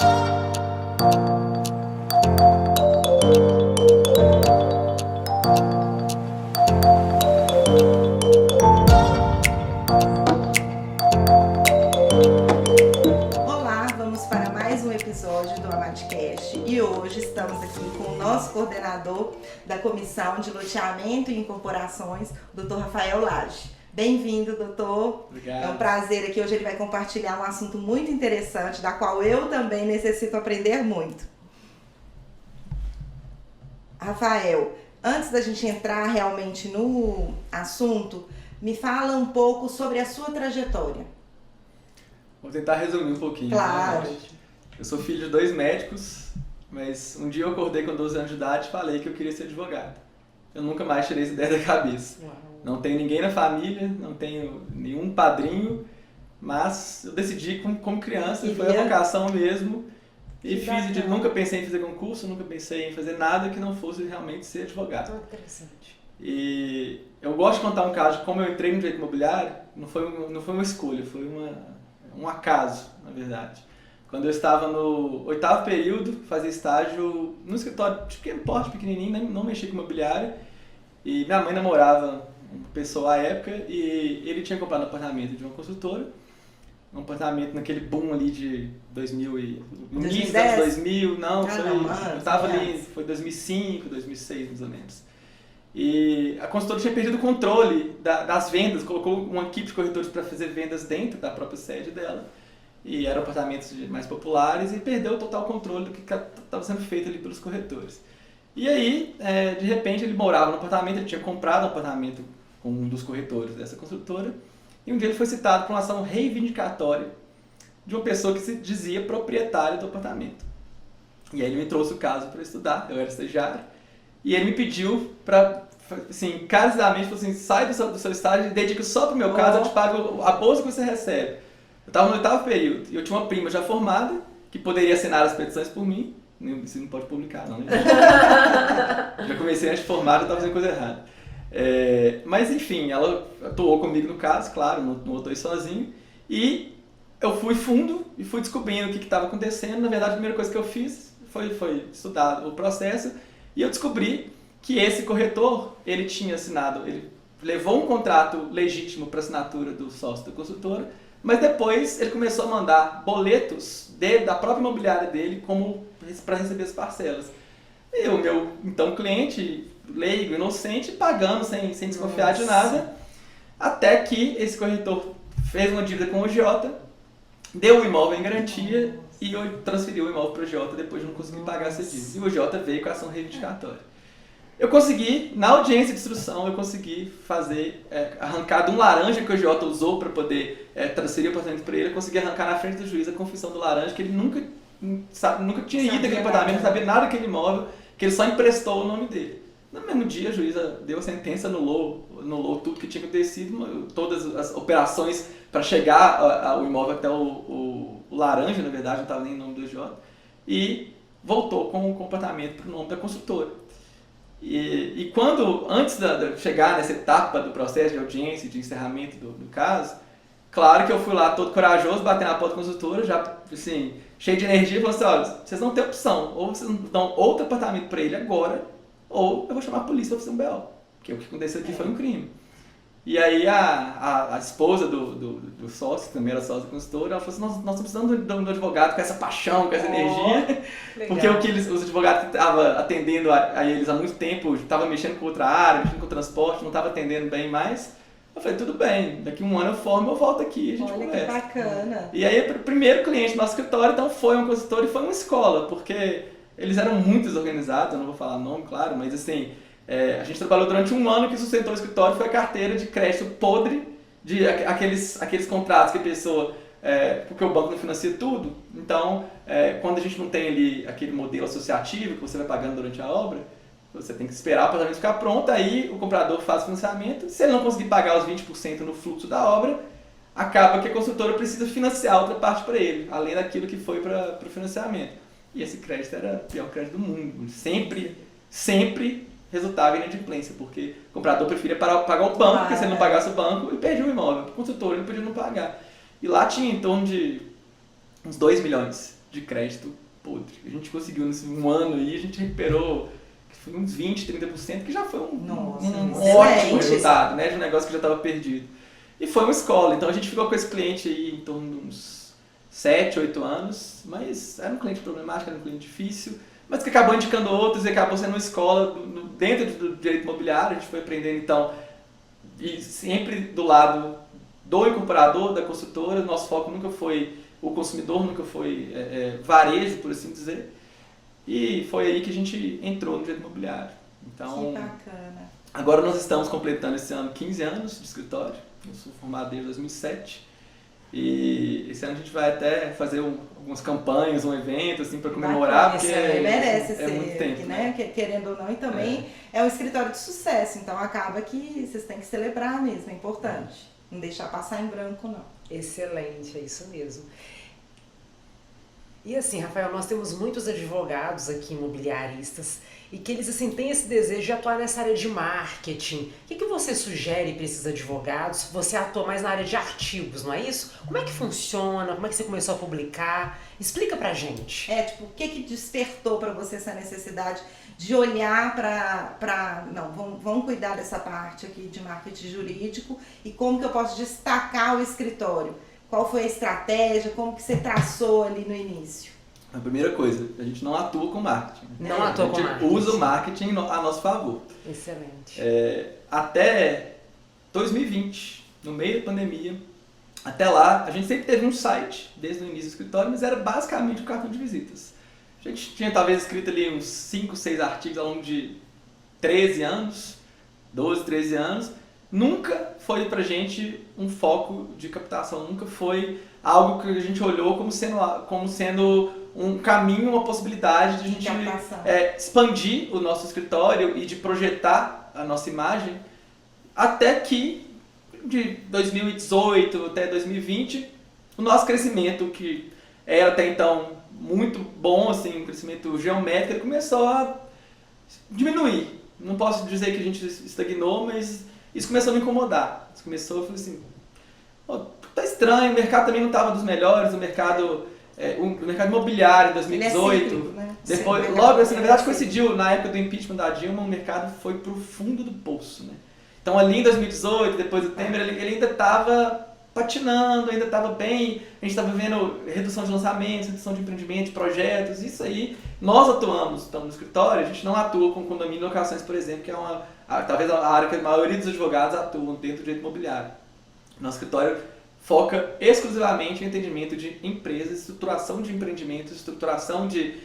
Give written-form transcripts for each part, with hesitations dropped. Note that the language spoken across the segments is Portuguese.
Olá, vamos para mais um episódio do Amadcast e hoje estamos aqui com o nosso coordenador da Comissão de Loteamento e Incorporações, o Dr. Rafael Lage. Bem-vindo, doutor. Obrigado. É um prazer aqui. Hoje ele vai compartilhar um assunto muito interessante, da qual eu também necessito aprender muito. Rafael, antes da gente entrar realmente no assunto, me fala um pouco sobre a sua trajetória. Vou tentar resumir um pouquinho. Claro. Né? Eu sou filho de 2 médicos, mas um dia eu acordei com 12 anos de idade e falei que eu queria ser advogado. Eu nunca mais tirei essa ideia da cabeça. Não tenho ninguém na família, não tenho nenhum padrinho, mas eu decidi como criança, foi a vocação mesmo. E nunca pensei em fazer concurso, nunca pensei em fazer nada que não fosse realmente ser advogado. Interessante. E eu gosto de contar um caso de como eu entrei no direito imobiliário, não foi uma escolha, foi um acaso, na verdade. Quando eu estava no 8º período, fazia estágio no escritório de pequeno porte, pequenininho, não mexia com imobiliário. E minha mãe namorava uma pessoa à época e ele tinha comprado um apartamento de uma construtora. Um apartamento naquele boom ali de 2000 e... início dos anos 2000, eu estava ali, foi 2005, 2006 mais ou menos. E a construtora tinha perdido o controle das vendas, colocou uma equipe de corretores para fazer vendas dentro da própria sede dela. E eram apartamentos mais populares e perdeu o total controle do que estava sendo feito ali pelos corretores. E aí, de repente, ele morava no apartamento, ele tinha comprado um apartamento com um dos corretores dessa construtora. E um dia ele foi citado por uma ação reivindicatória de uma pessoa que se dizia proprietária do apartamento. E aí ele me trouxe o caso para estudar, eu era estagiário. E ele me pediu para, assim, encarecidamente, falou assim, sai do seu estágio e dedica só pro meu caso, eu te pago a bolsa que você recebe. Eu estava no 8º período e eu tinha uma prima já formada, que poderia assinar as petições por mim. Isso não pode publicar, não, né? Já comecei antes de formar, eu estava fazendo coisa errada. Mas enfim, ela atuou comigo no caso, claro, não atuei sozinho. E eu fui fundo e fui descobrindo o que estava acontecendo. Na verdade, a primeira coisa que eu fiz foi estudar o processo. E eu descobri que esse corretor, ele tinha assinado, ele levou um contrato legítimo para assinatura do sócio da construtora, mas depois ele começou a mandar boletos da própria imobiliária dele para receber as parcelas. E o meu, então, cliente, leigo, inocente, pagando sem desconfiar de nada, até que esse corretor fez uma dívida com o agiota, deu o imóvel em garantia e eu transferi o imóvel para o agiota depois de não conseguir pagar essa dívida. E o agiota veio com a ação reivindicatória. Eu consegui, na audiência de instrução, eu consegui fazer, arrancar de um laranja que o agiota usou para poder transferir o apartamento para ele, eu consegui arrancar na frente do juiz a confissão do laranja, que ele nunca tinha ido naquele apartamento, não sabia nada daquele imóvel, que ele só emprestou o nome dele. No mesmo dia, a juíza deu a sentença, anulou tudo que tinha acontecido, todas as operações para chegar ao imóvel até o laranja, na verdade, não estava nem em nome do agiota, e voltou com o apartamento para o nome da construtora. E quando, antes de chegar nessa etapa do processo de audiência e de encerramento do caso, claro que eu fui lá todo corajoso, bater na porta da construtora, já assim, cheio de energia, e falei assim, olha, vocês não têm opção, ou vocês dão outro apartamento para ele agora, ou eu vou chamar a polícia para fazer um BO, porque o que aconteceu aqui foi um crime. E aí a esposa do sócio, que também era sócio da consultora, ela falou assim, nós estamos precisando de um advogado com essa paixão, com essa energia, porque os advogados que estavam atendendo a eles há muito tempo, estavam mexendo com outra área, mexendo com transporte, não estavam atendendo bem mais. Eu falei, tudo bem, daqui um ano eu formo, eu volto aqui e a gente conversa. Que bacana. E aí o primeiro cliente do nosso escritório, então, foi uma consultora e foi uma escola, porque eles eram muito desorganizados, eu não vou falar nome, claro, mas assim, a gente trabalhou durante um ano, que sustentou o escritório foi a carteira de crédito podre, de aqueles contratos que a pessoa, porque o banco não financia tudo, então quando a gente não tem ali aquele modelo associativo que você vai pagando durante a obra, você tem que esperar o apartamento ficar pronto, aí o comprador faz o financiamento, se ele não conseguir pagar os 20% no fluxo da obra, acaba que a construtora precisa financiar outra parte para ele, além daquilo que foi para o financiamento. E esse crédito era o pior crédito do mundo, sempre resultava em inadimplência, porque o comprador preferia pagar o banco, porque se ele não pagasse o banco, ele perdia o imóvel. O construtor ele podia não pagar. E lá tinha em torno de uns 2 milhões de crédito podre. A gente conseguiu nesse um ano aí, a gente recuperou uns 20, 30%, que já foi um ótimo resultado, né, de um negócio que já estava perdido. E foi uma escola, então a gente ficou com esse cliente aí em torno de uns 7, 8 anos, mas era um cliente problemático, era um cliente difícil, mas que acabou indicando outros e acabou sendo uma escola dentro do direito imobiliário. A gente foi aprendendo, então, e sempre do lado do incorporador, da construtora. Nosso foco nunca foi o consumidor, nunca foi varejo, por assim dizer. E foi aí que a gente entrou no direito imobiliário. Então, que bacana. Agora nós estamos completando esse ano 15 anos de escritório. Eu sou formado desde 2007. E esse ano a gente vai até fazer algumas campanhas, um evento assim para comemorar, porque merece ser muito tempo, aqui, né? Querendo ou não, e também é um escritório de sucesso, então acaba que vocês têm que celebrar mesmo, é importante. Não deixar passar em branco, não. Excelente, é isso mesmo. E assim, Rafael, nós temos muitos advogados aqui, imobiliaristas, e que eles assim têm esse desejo de atuar nessa área de marketing. O que você sugere para esses advogados? Você atua mais na área de artigos, não é isso? Como é que funciona? Como é que você começou a publicar? Explica pra gente. Tipo, o que despertou para você essa necessidade de olhar não, vamos cuidar dessa parte aqui de marketing jurídico e como que eu posso destacar o escritório? Qual foi a estratégia? Como que você traçou ali no início? A primeira coisa, a gente não atua com marketing. Não atua com marketing. A gente usa o marketing a nosso favor. Excelente. Até 2020, no meio da pandemia, até lá, a gente sempre teve um site, desde o início do escritório, mas era basicamente um cartão de visitas. A gente tinha talvez escrito ali uns 5, 6 artigos ao longo de 13 anos, 12, 13 anos. Nunca foi pra gente um foco de captação, nunca foi algo que a gente olhou como sendo um caminho, uma possibilidade de a gente expandir o nosso escritório e de projetar a nossa imagem, até que de 2018 até 2020, o nosso crescimento, que era até então muito bom, assim, um crescimento geométrico, começou a diminuir. Não posso dizer que a gente estagnou, mas isso começou a me incomodar. Isso começou, eu falei assim, tá estranho, o mercado também não estava dos melhores, o mercado imobiliário em 2018, cíclico, né? depois, logo assim, na verdade coincidiu, na época do impeachment da Dilma, o mercado foi pro fundo do poço, né? Então ali em 2018, depois do Temer, ele ainda estava patinando, ainda estava bem, a gente estava vendo redução de lançamentos, redução de empreendimentos, projetos, isso aí. Nós estamos no escritório, a gente não atua com condomínio e locações, por exemplo, que é talvez a área que a maioria dos advogados atuam dentro do direito imobiliário. Nosso escritório foca exclusivamente em entendimento de empresas, estruturação de empreendimentos, estruturação de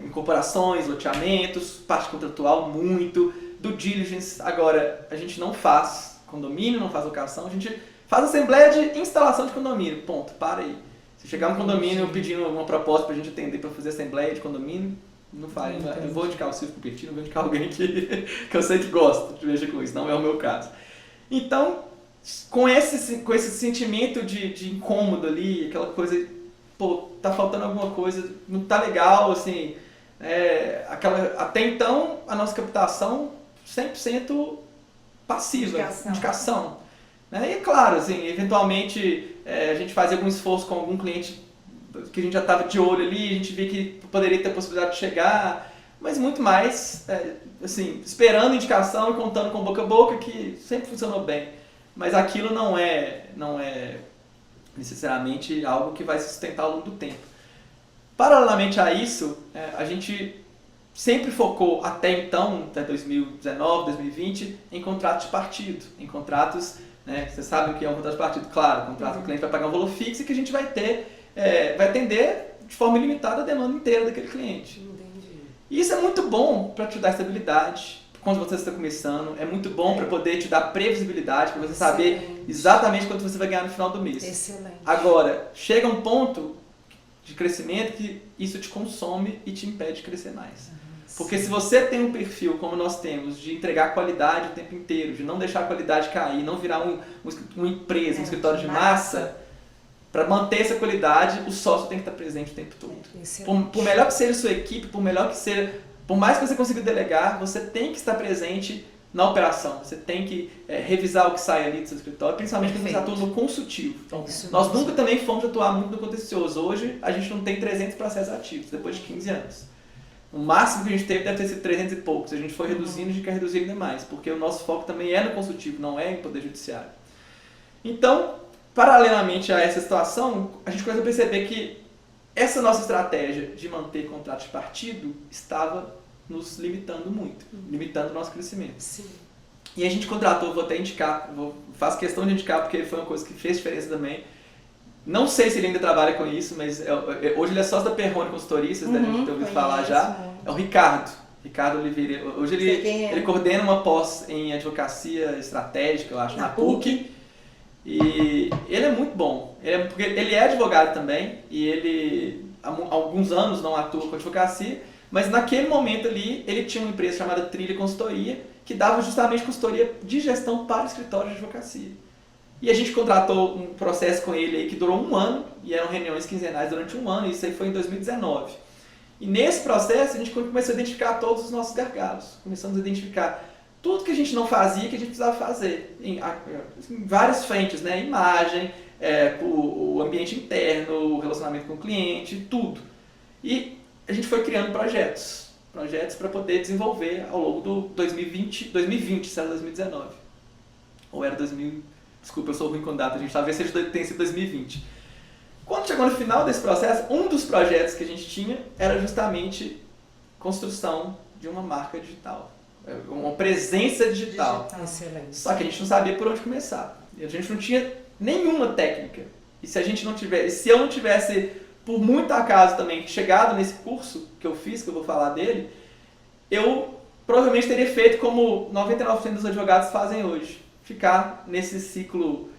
incorporações, loteamentos, parte contratual muito, due diligence. Agora, a gente não faz condomínio, não faz locação, a gente faz assembleia de instalação de condomínio, ponto, para aí. Se chegar um condomínio pedindo uma proposta para a gente atender para fazer assembleia de condomínio, não faz. Eu vou indicar o Silvio Cupertino, vou indicar alguém que eu sei que gosta de mexer com isso, não é o meu caso. Então, com esse sentimento de incômodo ali, aquela coisa, tá faltando alguma coisa, não tá legal, assim, até então a nossa captação 100% passiva, indicação. Né? E é claro, assim, eventualmente a gente fazia algum esforço com algum cliente que a gente já estava de olho ali, a gente via que poderia ter a possibilidade de chegar, mas muito mais, assim, esperando indicação e contando com boca a boca, que sempre funcionou bem. Mas aquilo não é necessariamente algo que vai se sustentar ao longo do tempo. Paralelamente a isso, a gente sempre focou até então, até 2019, 2020, em contratos de partido, em contratos, né, você sabe o que é um contrato de partido, claro, o contrato que o cliente vai pagar um valor fixo e que a gente vai atender de forma ilimitada a demanda inteira daquele cliente. Entendi. E isso é muito bom para te dar estabilidade, quando você está começando, é muito bom para poder te dar previsibilidade, para você saber exatamente quanto você vai ganhar no final do mês. Excelente. Agora, chega um ponto de crescimento que isso te consome e te impede de crescer mais. Porque se você tem um perfil como nós temos, de entregar qualidade o tempo inteiro, de não deixar a qualidade cair, não virar uma empresa, um escritório de massa, para manter essa qualidade, o sócio tem que estar presente o tempo todo. Por melhor que seja a sua equipe, por mais que você consiga delegar, você tem que estar presente na operação. Você tem que revisar o que sai ali do seu escritório, principalmente quando você atua no consultivo. Então, nós nunca também fomos atuar muito no contencioso. Hoje, a gente não tem 300 processos ativos, depois de 15 anos. O máximo que a gente teve deve ter sido 300 e poucos. A gente foi reduzindo e a gente quer reduzir ainda mais, porque o nosso foco também é no consultivo, não é em poder judiciário. Então, paralelamente a essa situação, a gente começou a perceber que essa nossa estratégia de manter contrato de partido estava nos limitando muito, limitando o nosso crescimento. Sim. E a gente contratou, vou até indicar, faço questão de indicar porque foi uma coisa que fez diferença também. Não sei se ele ainda trabalha com isso, mas hoje ele é sócio da Perrone Consultoria, vocês devem ter ouvido falar já. É o Ricardo Oliveira. Hoje ele coordena uma pós em advocacia estratégica, eu acho, na PUC. E ele é muito bom, porque ele é advogado também, e ele há alguns anos não atua com advocacia, mas naquele momento ali ele tinha uma empresa chamada Trilha Consultoria, que dava justamente consultoria de gestão para escritório de advocacia. E a gente contratou um processo com ele aí que durou 1 ano, e eram reuniões quinzenais durante 1 ano, e isso aí foi em 2019. E nesse processo a gente começou a identificar todos os nossos gargalos, começamos a identificar tudo que a gente não fazia que a gente precisava fazer, em várias frentes, né? Imagem, o ambiente interno, o relacionamento com o cliente, tudo. E a gente foi criando projetos para poder desenvolver ao longo do 2020, se era 2019. Ou era 2000, desculpa, eu sou ruim com data, gente, talvez tenha sido 2020. Quando chegou no final desse processo, um dos projetos que a gente tinha era justamente construção de uma marca digital. Uma presença digital. Excelente. Só que a gente não sabia por onde começar. A gente não tinha nenhuma técnica. E se eu não tivesse, por muito acaso também, chegado nesse curso que eu fiz, que eu vou falar dele, eu provavelmente teria feito como 99% dos advogados fazem hoje. Ficar nesse ciclo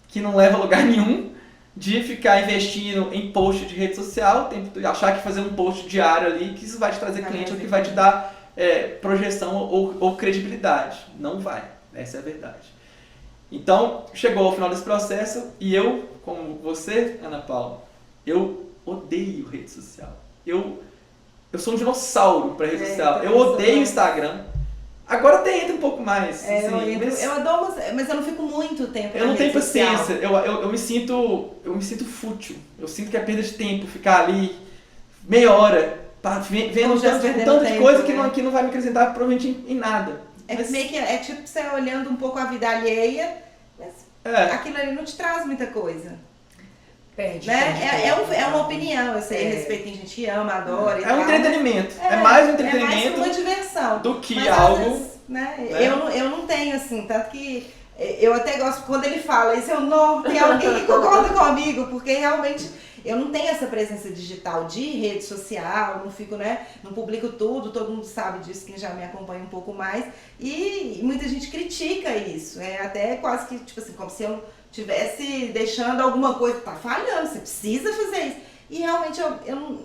que não leva a lugar nenhum, de ficar investindo em post de rede social, achar que fazer um post diário ali, que isso vai te trazer cliente, ou que vai te dar projeção ou credibilidade. Não vai. Essa é a verdade. Então, chegou ao final desse processo e eu, como você, Ana Paula, eu odeio rede social. Eu sou um dinossauro para rede social. Eu odeio Instagram. Agora até entra um pouco mais. Eu adoro, mas eu não fico muito tempo Eu não tenho paciência. Eu me sinto fútil. Eu sinto que é perda de tempo ficar ali meia hora vendo um tanto de coisa que não vai me acrescentar provavelmente em nada. Meio que é tipo você olhando um pouco a vida alheia, mas aquilo ali não te traz muita coisa. Perde, né? É uma opinião, eu sei, respeito, tem gente que ama, adora. É um entretenimento. É mais um entretenimento. É mais uma diversão. Do que mas, algo. Às vezes, né? Eu não tenho assim, tanto que eu até gosto quando ele fala isso, tem alguém que concorda comigo, porque realmente eu não tenho essa presença digital de rede social, não fico, não publico tudo, todo mundo sabe disso, quem já me acompanha um pouco mais, e muita gente critica isso, até quase que, tipo assim, como se eu estivesse deixando alguma coisa, tá falhando, você precisa fazer isso. E realmente,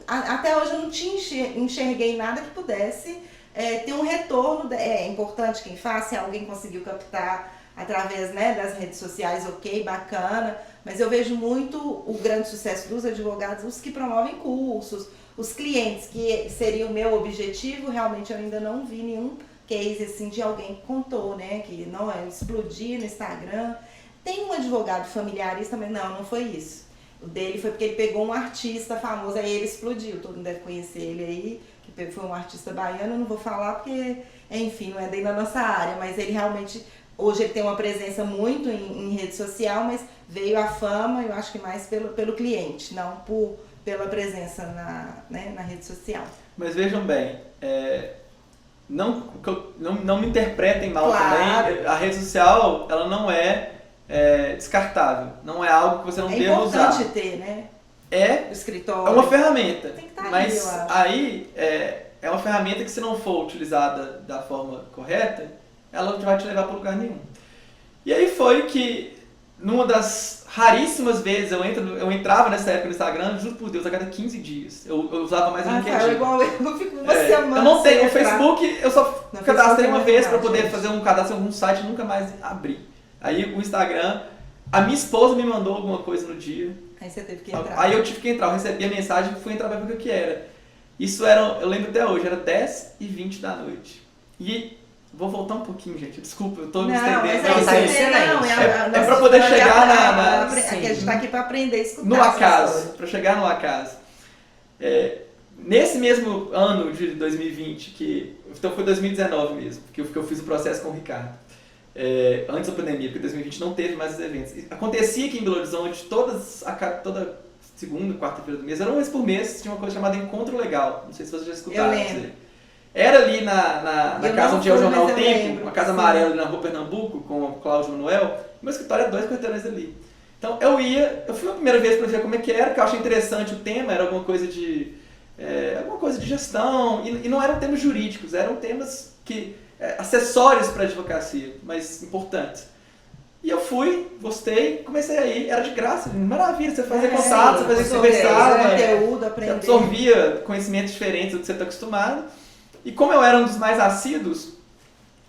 até hoje eu não enxerguei nada que pudesse ter um retorno, é importante quem faz, se alguém conseguiu captar através das redes sociais, ok, bacana, mas eu vejo muito o grande sucesso dos advogados, os que promovem cursos, os clientes, que seria o meu objetivo, realmente eu ainda não vi nenhum case assim de alguém que contou, que não explodir no Instagram. Tem um advogado familiarista, mas não foi isso. O dele foi porque ele pegou um artista famoso, aí ele explodiu, todo mundo deve conhecer ele aí, que foi um artista baiano, eu não vou falar porque, enfim, não é daí na nossa área, mas ele realmente... Hoje ele tem uma presença muito em rede social, mas veio a fama, eu acho que mais pelo cliente, não pela presença na rede social. Mas vejam bem, não me interpretem mal também, a rede social ela não é descartável, não é algo que você não deva usar. É importante ter, o escritório. É uma ferramenta, tem que estar mas ali, aí é uma ferramenta que se não for utilizada da forma correta, ela não vai te levar para lugar nenhum. E aí foi que, numa das raríssimas vezes, eu entrava nessa época no Instagram, juro por Deus, a cada 15 dias. Eu usava mais o LinkedIn. Igual eu fico uma semana. Eu não tenho o Facebook, eu só cadastrei uma vez para poder gente. fazer um cadastro em algum site e nunca mais abri. Aí o Instagram, a minha esposa me mandou alguma coisa no dia. Aí você teve que entrar. Aí eu tive que entrar, eu recebi a mensagem e fui entrar para ver o que era. Isso era, eu lembro até hoje, era 10h20 da noite. E Vou voltar um pouquinho, gente. Desculpa, eu tô Não, me mas estendendo. Não, isso tá aí, excelente. não, É pra poder chegar a gente tá aqui pra aprender a escutar. No essa acaso, história. para chegar no acaso. Nesse mesmo ano de 2020, então foi 2019 mesmo, que eu fiz o processo com o Ricardo. Antes da pandemia, porque 2020 não teve mais os eventos. Acontecia aqui em Belo Horizonte, toda segunda, quarta-feira do mês, era uma vez por mês, tinha uma coisa chamada Encontro Legal. Não sei se vocês já escutaram. Eu lembro. Era ali na Eu casa não onde é o fui, Jornal mas eu Tempo, lembro. uma casa Sim. amarela ali na rua Pernambuco, com o Cláudio Manuel. Meu escritório é 2 quarteirões ali. Então eu fui a primeira vez para ver como é que era, porque eu achei interessante o tema, era alguma coisa de gestão, e não eram temas jurídicos, eram temas acessórios para a advocacia, mas importantes. E eu fui, gostei, comecei a ir, era de graça, maravilha, você fazia contato, você fazia conversava, conteúdo, você aprender. absorvia conhecimentos diferentes do que você está acostumado. E como eu era um dos mais assíduos,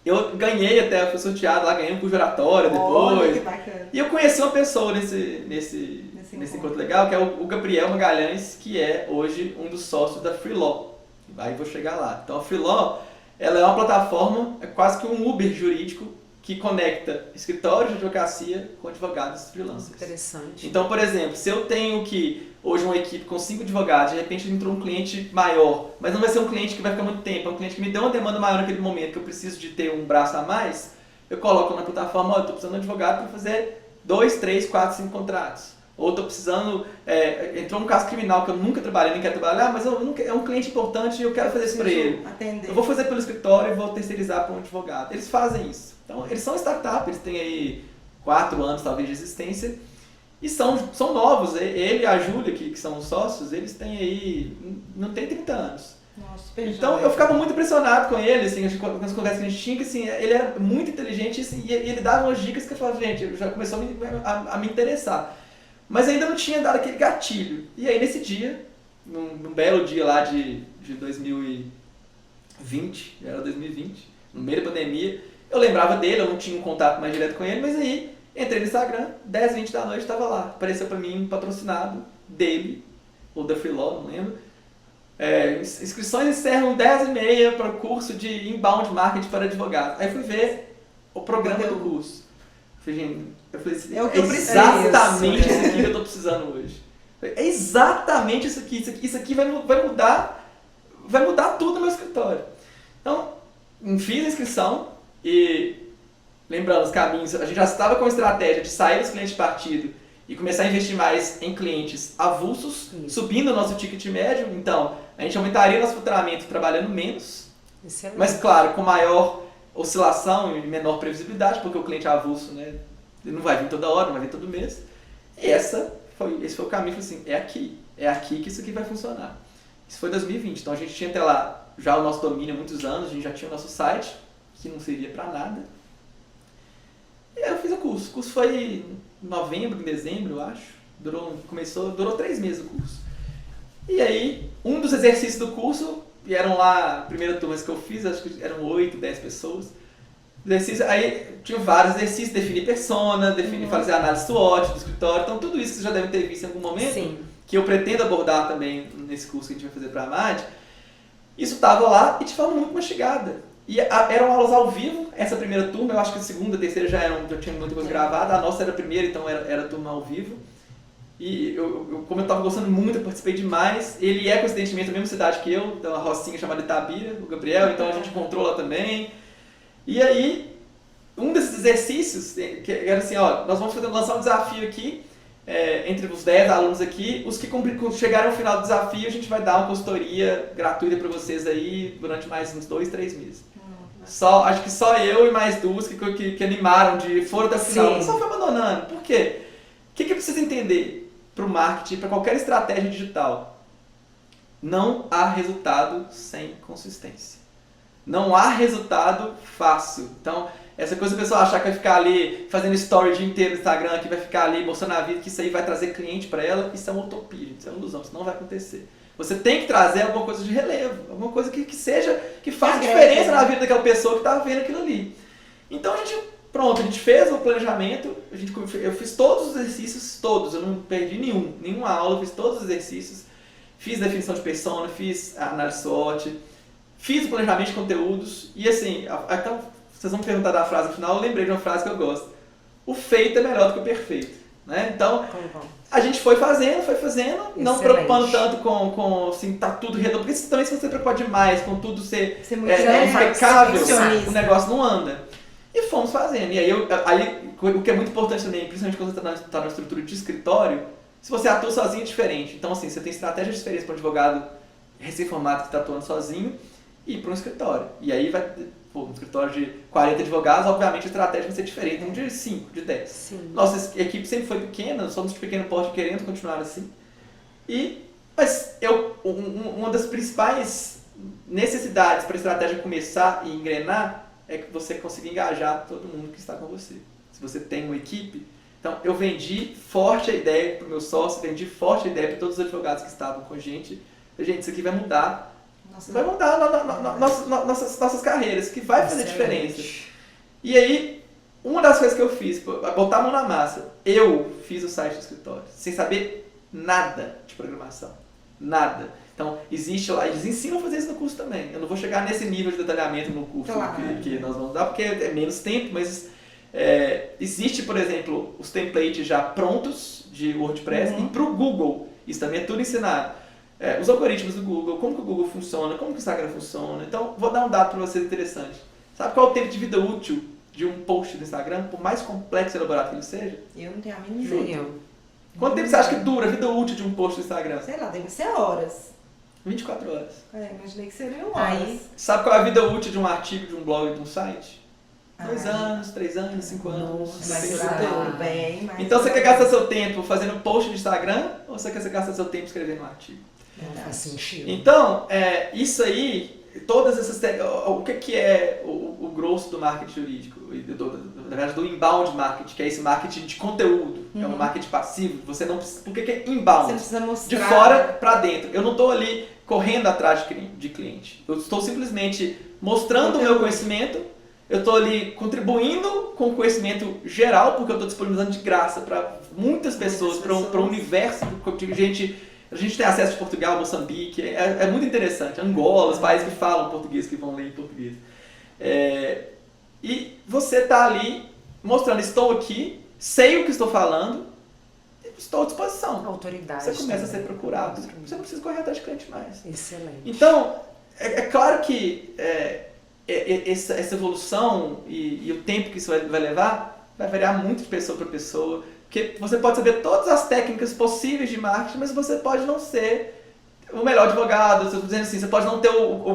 eu ganhei até, fui sorteado lá, ganhei um curso de oratória Olha, que depois. bacana. E eu conheci uma pessoa nesse encontro legal, que é o Gabriel Magalhães, que é hoje um dos sócios da Free Law. Aí vou chegar lá. Então a Free Law, ela é uma plataforma, é quase que um Uber jurídico, que conecta escritórios de advocacia com advogados freelancers. Interessante. Então, por exemplo, se eu tenho hoje uma equipe com 5 advogados, de repente entrou um cliente maior, mas não vai ser um cliente que vai ficar muito tempo, é um cliente que me deu uma demanda maior naquele momento, que eu preciso de ter um braço a mais, eu coloco na plataforma, eu estou precisando de um advogado para fazer 2, 3, 4, 5 contratos. Ou estou precisando, entrou um caso criminal que eu nunca trabalhei, nem quero trabalhar, mas é um cliente importante e eu quero fazer isso para ele. Atender. Eu vou fazer pelo escritório e vou terceirizar para um advogado. Eles fazem isso. Então, eles são startup, eles têm aí 4 anos talvez de existência e são novos. Ele e a Júlia, que são os sócios, eles têm aí, não tem 30 anos. Nossa, super Então, jovem. eu ficava muito impressionado com ele, assim, nas conversas que a gente tinha, que assim, ele era muito inteligente assim, e ele dava umas dicas que eu falava, gente, já começou a me interessar. Mas ainda não tinha dado aquele gatilho. E aí, nesse dia, num belo dia lá de 2020, era 2020, no meio da pandemia, eu lembrava dele, eu não tinha um contato mais direto com ele, mas aí entrei no Instagram, 10, 20 da noite, estava lá. Apareceu para mim um patrocinado dele, ou da Free Law, não lembro. Inscrições encerram 10h30 para o curso de Inbound Marketing para advogados. Aí fui ver o programa do curso. Eu falei assim, É o que eu preciso. exatamente isso aqui que eu estou precisando hoje. É exatamente isso aqui. Isso aqui vai mudar tudo no meu escritório. Então, fiz a inscrição e, lembrando os caminhos, a gente já estava com a estratégia de sair dos clientes de partido e começar a investir mais em clientes avulsos, subindo o nosso ticket médio. Então, a gente aumentaria o nosso faturamento trabalhando menos, Excelente. mas claro, com maior oscilação e menor previsibilidade, porque o cliente avulso, né, ele não vai vir toda hora, não vai vir todo mês. E esse foi o caminho, assim, é aqui que isso aqui vai funcionar. Isso foi 2020, então a gente tinha até lá já o nosso domínio há muitos anos, a gente já tinha o nosso site, que não servia para nada. E aí eu fiz o curso. O curso foi em novembro, em dezembro, eu acho. Durou 3 meses o curso. E aí, um dos exercícios do curso, e eram lá, a primeira turma que eu fiz, acho que eram 8, 10 pessoas. Aí tinha vários exercícios, definir persona, fazer análise SWOT do escritório, então tudo isso que vocês já devem ter visto em algum momento, Sim. que eu pretendo abordar também nesse curso que a gente vai fazer para a AMAD, isso estava lá e de forma muito mastigada. E eram aulas ao vivo, essa primeira turma, eu acho que a segunda, a terceira já tinha muita coisa gravada, a nossa era a primeira, então era turma ao vivo. E como eu estava gostando muito, eu participei demais. Ele é coincidentemente da mesma cidade que eu, então uma rocinha chamada Itabira, o Gabriel, então a gente encontrou lá também. E aí, um desses exercícios, que era assim, ó, nós vamos lançar um desafio aqui, entre os 10 alunos aqui, os que chegarem ao final do desafio, a gente vai dar uma consultoria gratuita para vocês aí durante mais uns 2, 3 meses. Acho que só eu e mais 2 que animaram, foram até o final. Sim. O pessoal foi abandonando. Por quê? O que precisa entender para o marketing, para qualquer estratégia digital? Não há resultado sem consistência. Não há resultado fácil. Então, essa coisa do pessoal achar que vai ficar ali fazendo story o dia inteiro no Instagram, que vai ficar ali mostrando a vida, que isso aí vai trazer cliente para ela, isso é uma utopia, gente, isso é uma ilusão, isso não vai acontecer. Você tem que trazer alguma coisa de relevo, alguma coisa que faça diferença na vida daquela pessoa que está vendo aquilo ali. Então, a gente fez o planejamento, eu fiz todos os exercícios, todos, eu não perdi nenhuma aula, eu fiz todos os exercícios, fiz definição de persona, fiz a análise SWOT, fiz o planejamento de conteúdos e assim, então vocês vão me perguntar da frase no final, eu lembrei de uma frase que eu gosto. O feito é melhor do que o perfeito. Né? Então, a gente foi fazendo, não preocupando tanto com assim, tá tudo redondo. Porque também se você preocupar demais com tudo ser impecável, o negócio não anda. E fomos fazendo. E aí, o que é muito importante também, principalmente quando você está na estrutura de escritório, se você atua sozinho é diferente. Então, assim, você tem estratégias diferentes para um advogado recém-formado que está atuando sozinho e para um escritório. E aí um escritório de 40 advogados, obviamente a estratégia vai ser diferente, um de 5, de 10. Sim. Nossa equipe sempre foi pequena, somos de pequeno porte querendo continuar assim. Mas uma das principais necessidades para a estratégia começar e engrenar é que você consiga engajar todo mundo que está com você. Se você tem uma equipe, então eu vendi forte a ideia para o meu sócio, vendi forte a ideia para todos os advogados que estavam com a gente. Gente, isso aqui vai mudar. Vai mudar nossas carreiras, que vai fazer diferença. E aí, uma das coisas que eu fiz, botar a mão na massa, eu fiz o site do escritório, sem saber nada de programação. Nada. Então, existe lá, eles ensinam a fazer isso no curso também. Eu não vou chegar nesse nível de detalhamento no curso que nós vamos dar, porque é menos tempo, mas existe, por exemplo, os templates já prontos de WordPress, e para o Google, isso também é tudo ensinado. Os algoritmos do Google, como que o Google funciona, como que o Instagram funciona. Então, vou dar um dado para vocês interessante. Sabe qual é o tempo de vida útil de um post do Instagram, por mais complexo e elaborado que ele seja? Eu não tenho a mínima ideia. Quanto tempo você acha que dura a vida útil de um post do Instagram? Sei lá, deve ser horas. 24 horas. Imaginei que seriam horas. Sabe qual é a vida útil de um artigo, de um blog, de um site? 2 anos, 3 anos, 5 anos. Então você quer gastar seu tempo fazendo post no Instagram ou você quer gastar seu tempo escrevendo um artigo? Não faz sentido. Então, isso aí, todas essas o que é o grosso do marketing jurídico? Na verdade, do inbound marketing, que é esse marketing de conteúdo, é um marketing passivo. Você não precisa, por que é inbound? Você não precisa mostrar. De fora para dentro. Eu não estou ali correndo atrás de cliente. Eu estou simplesmente mostrando o meu conhecimento. Eu estou ali contribuindo com o conhecimento geral, porque eu estou disponibilizando de graça para muitas pessoas, para um universo de gente. A gente tem acesso de Portugal, Moçambique, é muito interessante. Angola, os países que falam português, que vão ler em português. E você está ali mostrando, estou aqui, sei o que estou falando, estou à disposição. Autoridade. Você começa a ser procurado, você não precisa correr atrás de cliente mais. Excelente. Então, é claro que essa evolução e o tempo que isso vai levar vai variar muito de pessoa para pessoa, porque você pode saber todas as técnicas possíveis de marketing, mas você pode não ser o melhor advogado, estou dizendo assim, você pode não ter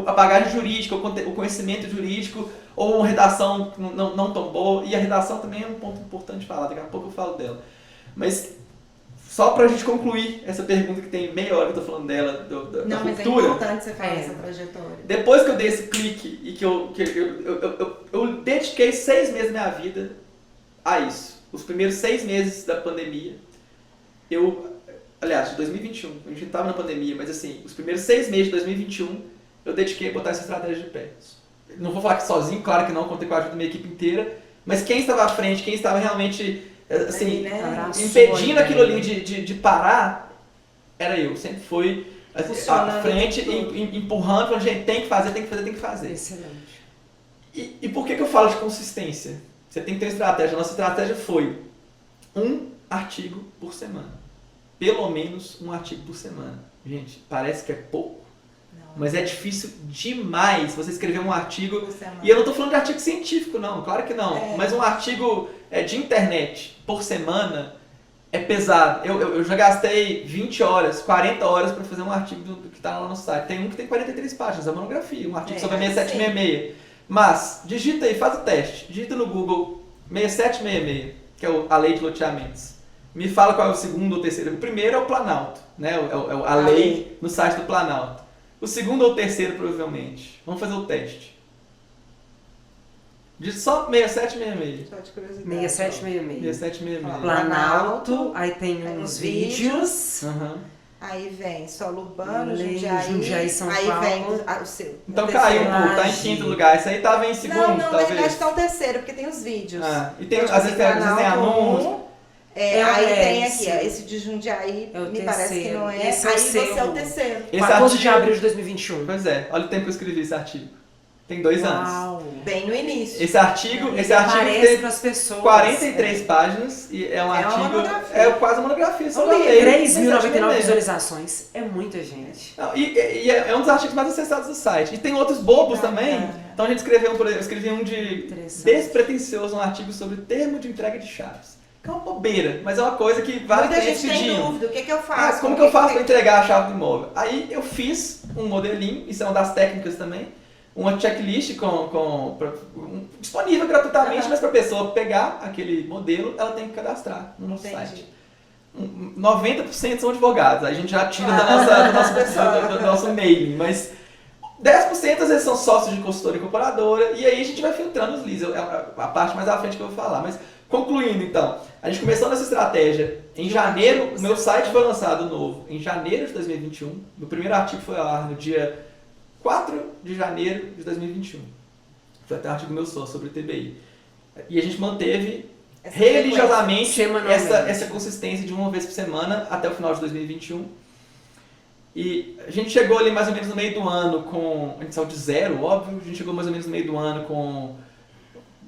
a bagagem jurídica, o conhecimento jurídico, ou uma redação não tão boa, e a redação também é um ponto importante de falar, daqui a pouco eu falo dela. Mas só pra gente concluir essa pergunta que tem meia hora que eu tô falando dela, da cultura. Não, mas é importante você falar essa trajetória. Depois que eu dei esse clique e que eu dediquei 6 meses da minha vida a isso. Os primeiros 6 meses da pandemia, aliás, de 2021, a gente não estava na pandemia, mas assim, os primeiros 6 meses de 2021, eu dediquei a botar essa estratégia de pé. Não vou falar que sozinho, claro que não, contei com a ajuda da minha equipe inteira, mas quem estava à frente, quem estava realmente assim, impedindo aquilo ali de parar, era eu. Sempre fui à frente, empurrando, falando, gente, tem que fazer. Excelente. E por que eu falo de consistência? Você tem que ter uma estratégia. A nossa estratégia foi 1 artigo por semana. Pelo menos 1 artigo por semana. Gente, parece que é pouco, mas é difícil demais você escrever um artigo. E eu não estou falando de artigo científico, não, claro que não. Mas um artigo de internet por semana é pesado. Eu já gastei 20 horas, 40 horas para fazer um artigo que está lá no site. Tem um que tem 43 páginas, é uma monografia, um artigo sobre a 6766. Mas, digita aí, faz o teste. Digita no Google 6766, que é a lei de loteamentos. Me fala qual é o segundo ou terceiro. O primeiro é o Planalto, né? A lei no site do Planalto. O segundo ou terceiro, provavelmente. Vamos fazer o teste. Diz só 6766. Só de curiosidade. 6766. 6766. Planalto, aí tem uns vídeos. Aí vem Solo Urbano, Jundiaí, São aí Paulo. vem o seu. Então caiu um pouco, tá em 5º lugar. Isso aí tava em segundo, não, talvez. Na verdade tá o terceiro, porque tem os vídeos. E tem, às vezes tem anúncios. Aí tem aqui, esse de Jundiaí, me parece que não é. Esse aí é você é o terceiro. 14 de abril de 2021. Pois é, olha o tempo que eu escrevi esse artigo. tem 2 anos. Uau. Bem no início. Esse artigo Aparece tem para as pessoas. 43 páginas e é um uma artigo, monografia. é quase uma monografia sobre a Um lei. 3.099 visualizações. É muita gente. Não, e é um dos artigos mais acessados do site. E tem outros bobos também. Então a gente escreveu eu escrevi um de despretensioso, um artigo sobre termo de entrega de chaves. Que é uma bobeira, mas é uma coisa que vários Muita clientes gente tem pediam. dúvida, o que eu faço? Como que eu faço para entregar a chave do imóvel? Aí eu fiz um modelinho, isso é uma das técnicas também, uma checklist disponível gratuitamente, mas para a pessoa pegar aquele modelo, ela tem que cadastrar no nosso site. 90% são advogados, aí a gente já tira do nosso mailing, mas 10% às vezes são sócios de consultora e incorporadora, e aí a gente vai filtrando os leads, é a parte mais à frente que eu vou falar. Mas concluindo então, a gente começou nessa estratégia em janeiro, o meu site foi lançado novo em janeiro de 2021, meu primeiro artigo foi ao ar no dia 4 de janeiro de 2021, foi até um artigo meu só sobre TBI, e a gente manteve religiosamente essa consistência de uma vez por semana até o final de 2021. E a gente chegou ali mais ou menos no meio do ano com... A gente saiu de zero, óbvio. A gente chegou mais ou menos no meio do ano com...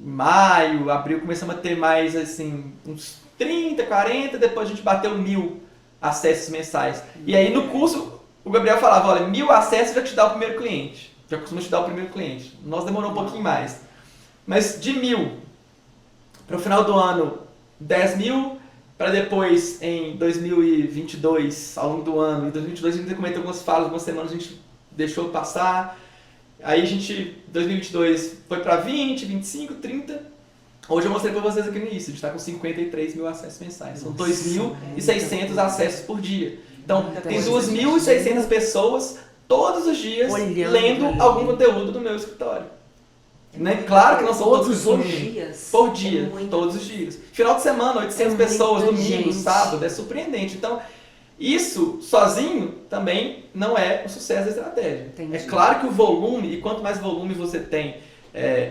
Maio, abril, começamos a ter mais, assim, uns 30, 40. Depois a gente bateu 1.000 acessos mensais. E aí no curso, o Gabriel falava, olha, 1.000 acessos já te dá o primeiro cliente. Já costuma te dar o primeiro cliente. Nós demorou um pouquinho mais. Mas de 1.000 para o final do ano, 10.000... para depois, em 2022, ao longo do ano, em 2022 a gente cometeu algumas falas, algumas semanas a gente deixou passar, aí a gente, 2022 foi para 20, 25, 30, hoje eu mostrei para vocês aqui no início, a gente está com 53 mil acessos mensais, são 2.600 acessos por dia. Então, tem 2.600 pessoas todos os dias lendo algum conteúdo do meu escritório. Né? Claro que não são todos os dias. Por dia, todos os dias. Final de semana, 800 pessoas, domingo, sábado, é surpreendente. Então, isso sozinho também não é o sucesso da estratégia. Entendi. É claro que o volume, e quanto mais volume você tem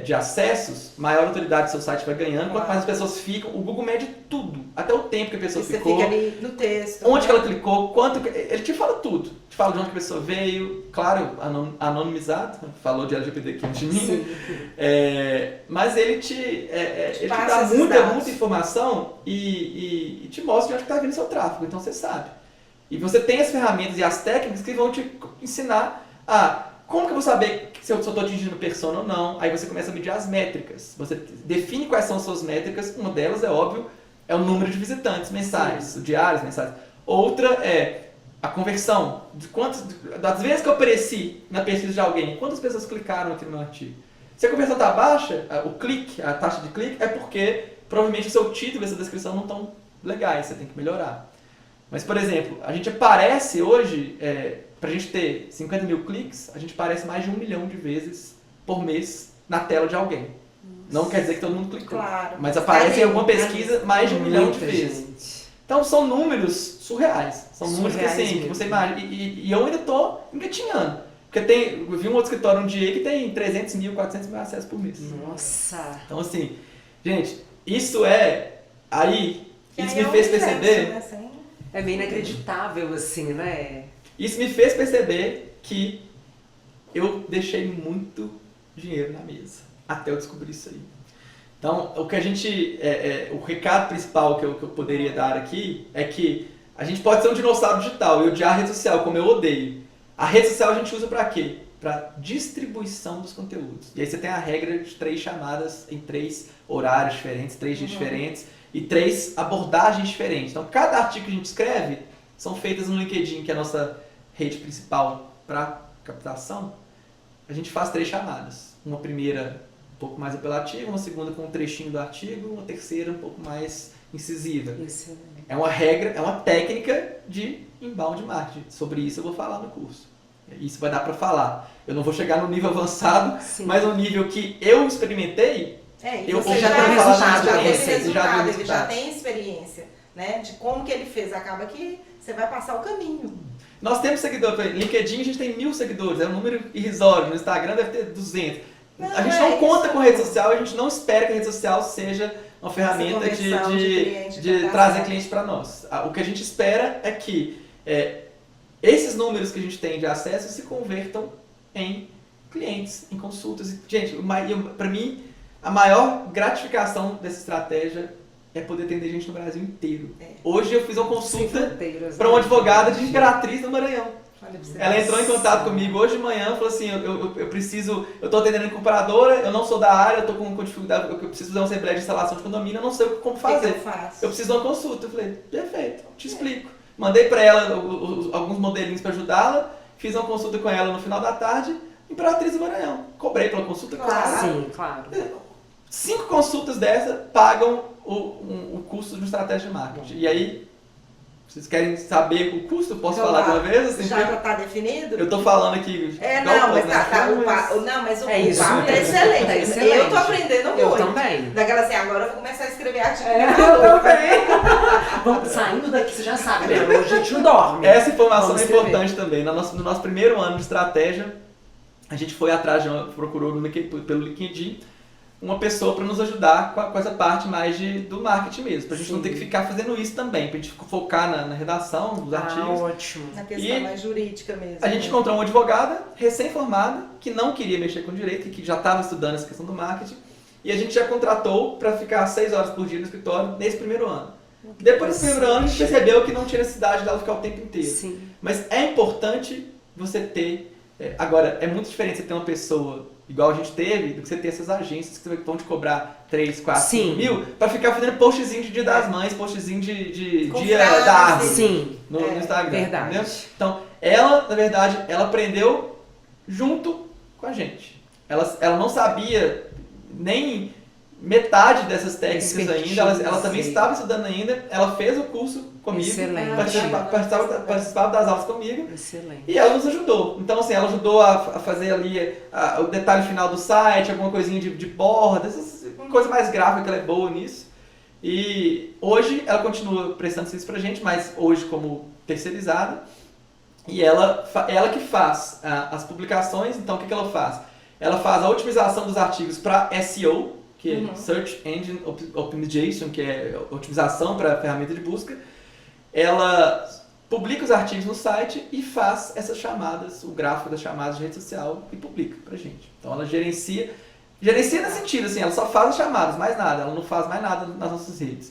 de acessos, maior autoridade do seu site vai ganhando, quanto mais as pessoas ficam, o Google mede tudo, até o tempo que a pessoa ficou, você fica ali no texto, onde que ela clicou, quanto, ele te fala tudo, te fala de onde que a pessoa veio, claro, anonimizado, falou de LGBT aqui antes de mim, mas ele te dá muita informação e te mostra de onde está vindo o seu tráfego, então você sabe. E você tem as ferramentas e as técnicas que vão te ensinar como que eu vou saber se eu estou atingindo persona ou não? Aí você começa a medir as métricas. Você define quais são as suas métricas. Uma delas, é óbvio, é o número de visitantes mensais, diários, mensais. Outra é a conversão. Das vezes que eu apareci na pesquisa de alguém, quantas pessoas clicaram aqui no meu artigo? Se a conversão está baixa, a taxa de clique, é porque provavelmente o seu título e essa descrição não estão legais, você tem que melhorar. Mas, por exemplo, a gente aparece hoje... Para a gente ter 50 mil cliques, a gente aparece mais de 1 milhão de vezes por mês na tela de alguém. Não quer dizer que todo mundo clicou, mas aparece em alguma pesquisa mais de 1 milhão de vezes. Então são números surreais. São números que, assim, que você imagina. E eu ainda estou engatinhando. Porque eu vi um outro escritório um dia que tem 300 mil, 400 mil acessos por mês. Nossa! Então assim, gente, isso isso me fez perceber... É meio inacreditável, assim, né? Isso me fez perceber que eu deixei muito dinheiro na mesa, até eu descobrir isso aí. Então, o que a gente, o recado principal que eu poderia dar aqui é que a gente pode ser um dinossauro digital e odiar a rede social, como eu odeio. A rede social a gente usa para quê? Para distribuição dos conteúdos. E aí você tem a regra de 3 chamadas em 3 horários diferentes, 3 dias diferentes e 3 abordagens diferentes. Então, cada artigo que a gente escreve são feitas no LinkedIn, que é a nossa rede principal para captação. A gente faz 3 chamadas. Uma primeira um pouco mais apelativa, uma segunda com um trechinho do artigo, uma terceira um pouco mais incisiva. Excelente. É uma regra, é uma técnica de inbound marketing. Sobre isso eu vou falar no curso. Isso vai dar para falar. Eu não vou chegar no nível avançado, mas no nível que eu experimentei, você já tem resultado, ele já tem experiência, né, de como que ele fez. Acaba que você vai passar o caminho. Nós temos seguidores, no LinkedIn a gente tem 1.000 seguidores, é um número irrisório, no Instagram deve ter 200. A gente não conta com rede social, a gente não espera que a rede social seja uma ferramenta de trazer clientes para nós. O que a gente espera é que esses números que a gente tem de acesso se convertam em clientes em consultas. Gente, para mim, a maior gratificação dessa estratégia é poder atender gente no Brasil inteiro. Hoje eu fiz uma consulta para uma advogada de Imperatriz no Maranhão. Ela entrou em contato comigo hoje de manhã e falou assim, eu tô atendendo incorporadora, eu não sou da área, eu tô com dificuldade, eu preciso fazer uma assembleia de instalação de condomínio, eu não sei como fazer. Eu preciso de uma consulta. Eu falei, perfeito, te explico. Mandei para ela alguns modelinhos para ajudá-la, fiz uma consulta com ela no final da tarde, Imperatriz do Maranhão. Cobrei pela consulta, claro. Sim, claro. 5 consultas dessa pagam o custo de uma estratégia de marketing. E aí, vocês querem saber o custo? Posso falar de uma vez? Assim, já está definido? Eu tô falando aqui. Mas o isso, papo é excelente. Tá excelente. Eu tô aprendendo muito. Eu também. Daquela assim, agora eu vou começar a escrever artigo. Eu também. Vamos saindo daqui, você já sabe, né? Hoje a gente não dorme. Essa informação é importante também. No nosso primeiro ano de estratégia, a gente foi atrás, procurou pelo LinkedIn uma pessoa para nos ajudar com essa parte mais do marketing mesmo. Pra gente não ter que ficar fazendo isso também, pra gente focar na redação dos artigos. Ótimo. Na questão mais jurídica mesmo. A gente encontrou uma advogada recém-formada que não queria mexer com direito, que já estava estudando essa questão do marketing, e a gente já contratou para ficar 6 horas por dia no escritório nesse primeiro ano. Depois do primeiro ano a gente percebeu que não tinha necessidade dela ficar o tempo inteiro. Sim. Mas é importante você ter... Agora, é muito diferente você ter uma pessoa igual a gente teve, do que você ter essas agências que vão te cobrar 3, 4, 5 mil pra ficar fazendo postzinho de Dia das Mães, postzinho de Dia da Árvore no Instagram. Verdade. Entendeu? Então, ela, na verdade, ela aprendeu junto com a gente. Ela não sabia nem metade dessas técnicas ainda, ela também estava estudando ainda, ela fez o curso comigo, participava das aulas comigo. Excelente. E ela nos ajudou. Então, assim, ela ajudou a fazer ali o detalhe final do site, alguma coisinha de borda, essas coisas mais gráficas, que ela é boa nisso. E hoje ela continua prestando serviço pra gente, mas hoje como terceirizada. E ela que faz as publicações. Então, o que ela faz? Ela faz a otimização dos artigos para SEO, que é Search Engine Optimization, que é otimização para ferramenta de busca. Ela publica os artigos no site e faz essas chamadas, o gráfico das chamadas de rede social e publica pra gente. Então ela gerencia no sentido assim, ela só faz as chamadas, mais nada, ela não faz mais nada nas nossas redes.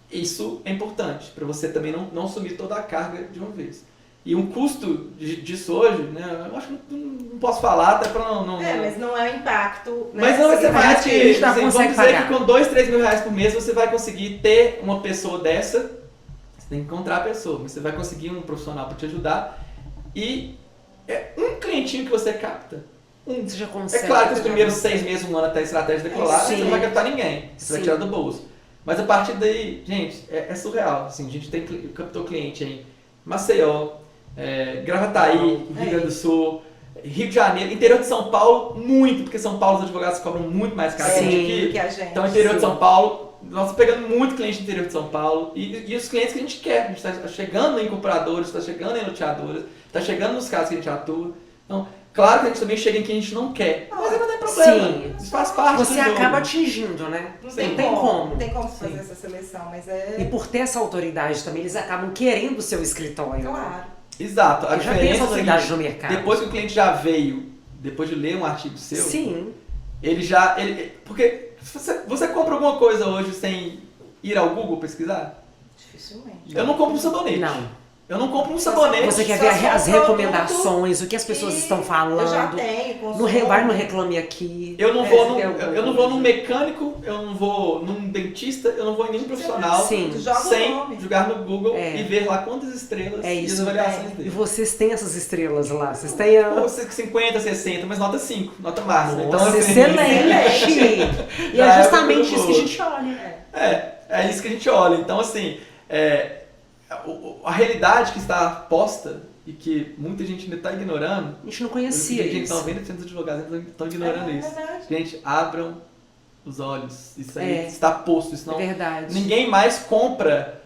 Isso é importante, para você também não assumir toda a carga de uma vez. E um custo disso hoje, né, eu acho que não posso falar até para não... mas não é o impacto... Mas não vai ser mais que, vamos dizer pagar. que com 2, 3 mil reais por mês você vai conseguir ter uma pessoa dessa, você tem que encontrar a pessoa, mas você vai conseguir um profissional para te ajudar e é um clientinho que você capta. Você já consegue. É claro que os primeiros 6 meses, um ano até a estratégia decolar, você não vai captar ninguém, você vai tirar do bolso. Mas a partir daí, gente, é surreal. Assim, a gente captou cliente em Maceió, Gravataí, Rio Grande do Sul, Rio de Janeiro, interior de São Paulo, muito, porque São Paulo os advogados cobram muito mais caro que a gente. Então, interior de São Paulo, nós estamos pegando muito cliente do interior de São Paulo e os clientes que a gente quer. A gente está chegando em incorporadores, está chegando em loteadoras, está chegando nos casos que a gente atua. Então, claro que a gente também chega em quem a gente não quer, mas não tem problema. Sim. Isso faz parte Você do jogo. acaba atingindo, né? Não tem tem como. como. Não tem como fazer essa seleção, mas E por ter essa autoridade também, eles acabam querendo o seu escritório. Claro. Exato. A já tem essa diferença é autoridade a no seguinte, mercado. depois que o cliente já veio, depois de ler um artigo seu, Sim. Porque você compra alguma coisa hoje sem ir ao Google pesquisar? Dificilmente. Eu não compro um sabonete. Não. Eu não compro um sabonete. Você quer ver as recomendações, o que as pessoas estão falando. Eu já tenho. Vai no Reclame Aqui. Eu não vou num mecânico, eu não vou num dentista, eu não vou em nenhum profissional Sim. sem jogar no Google e ver lá quantas estrelas e as avaliações E dele. vocês têm essas estrelas lá. Vocês têm a... 50, 60, mas nota 5, nota máxima. Nossa, então, assim, excelente! E Já é é justamente muito isso que a boa. gente olha. É isso que a gente olha. Então, assim, a realidade que está posta e que muita gente ainda está ignorando. A gente não conhecia gente, isso. 90% dos advogados ainda estão ignorando isso. Verdade. Gente, abram os olhos. Isso aí está posto. Isso não, É verdade. ninguém mais compra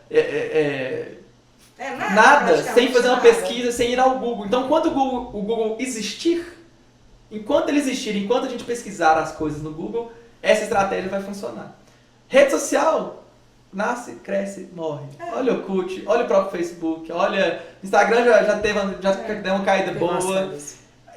Nada nada sem fazer uma nada. pesquisa, sem ir ao Google. Então, quando o Google existir, enquanto ele existir, enquanto a gente pesquisar as coisas no Google, essa estratégia vai funcionar. Rede social nasce, cresce, morre. Olha o Orkut, olha o próprio Facebook, olha... Instagram já deu uma caída boa.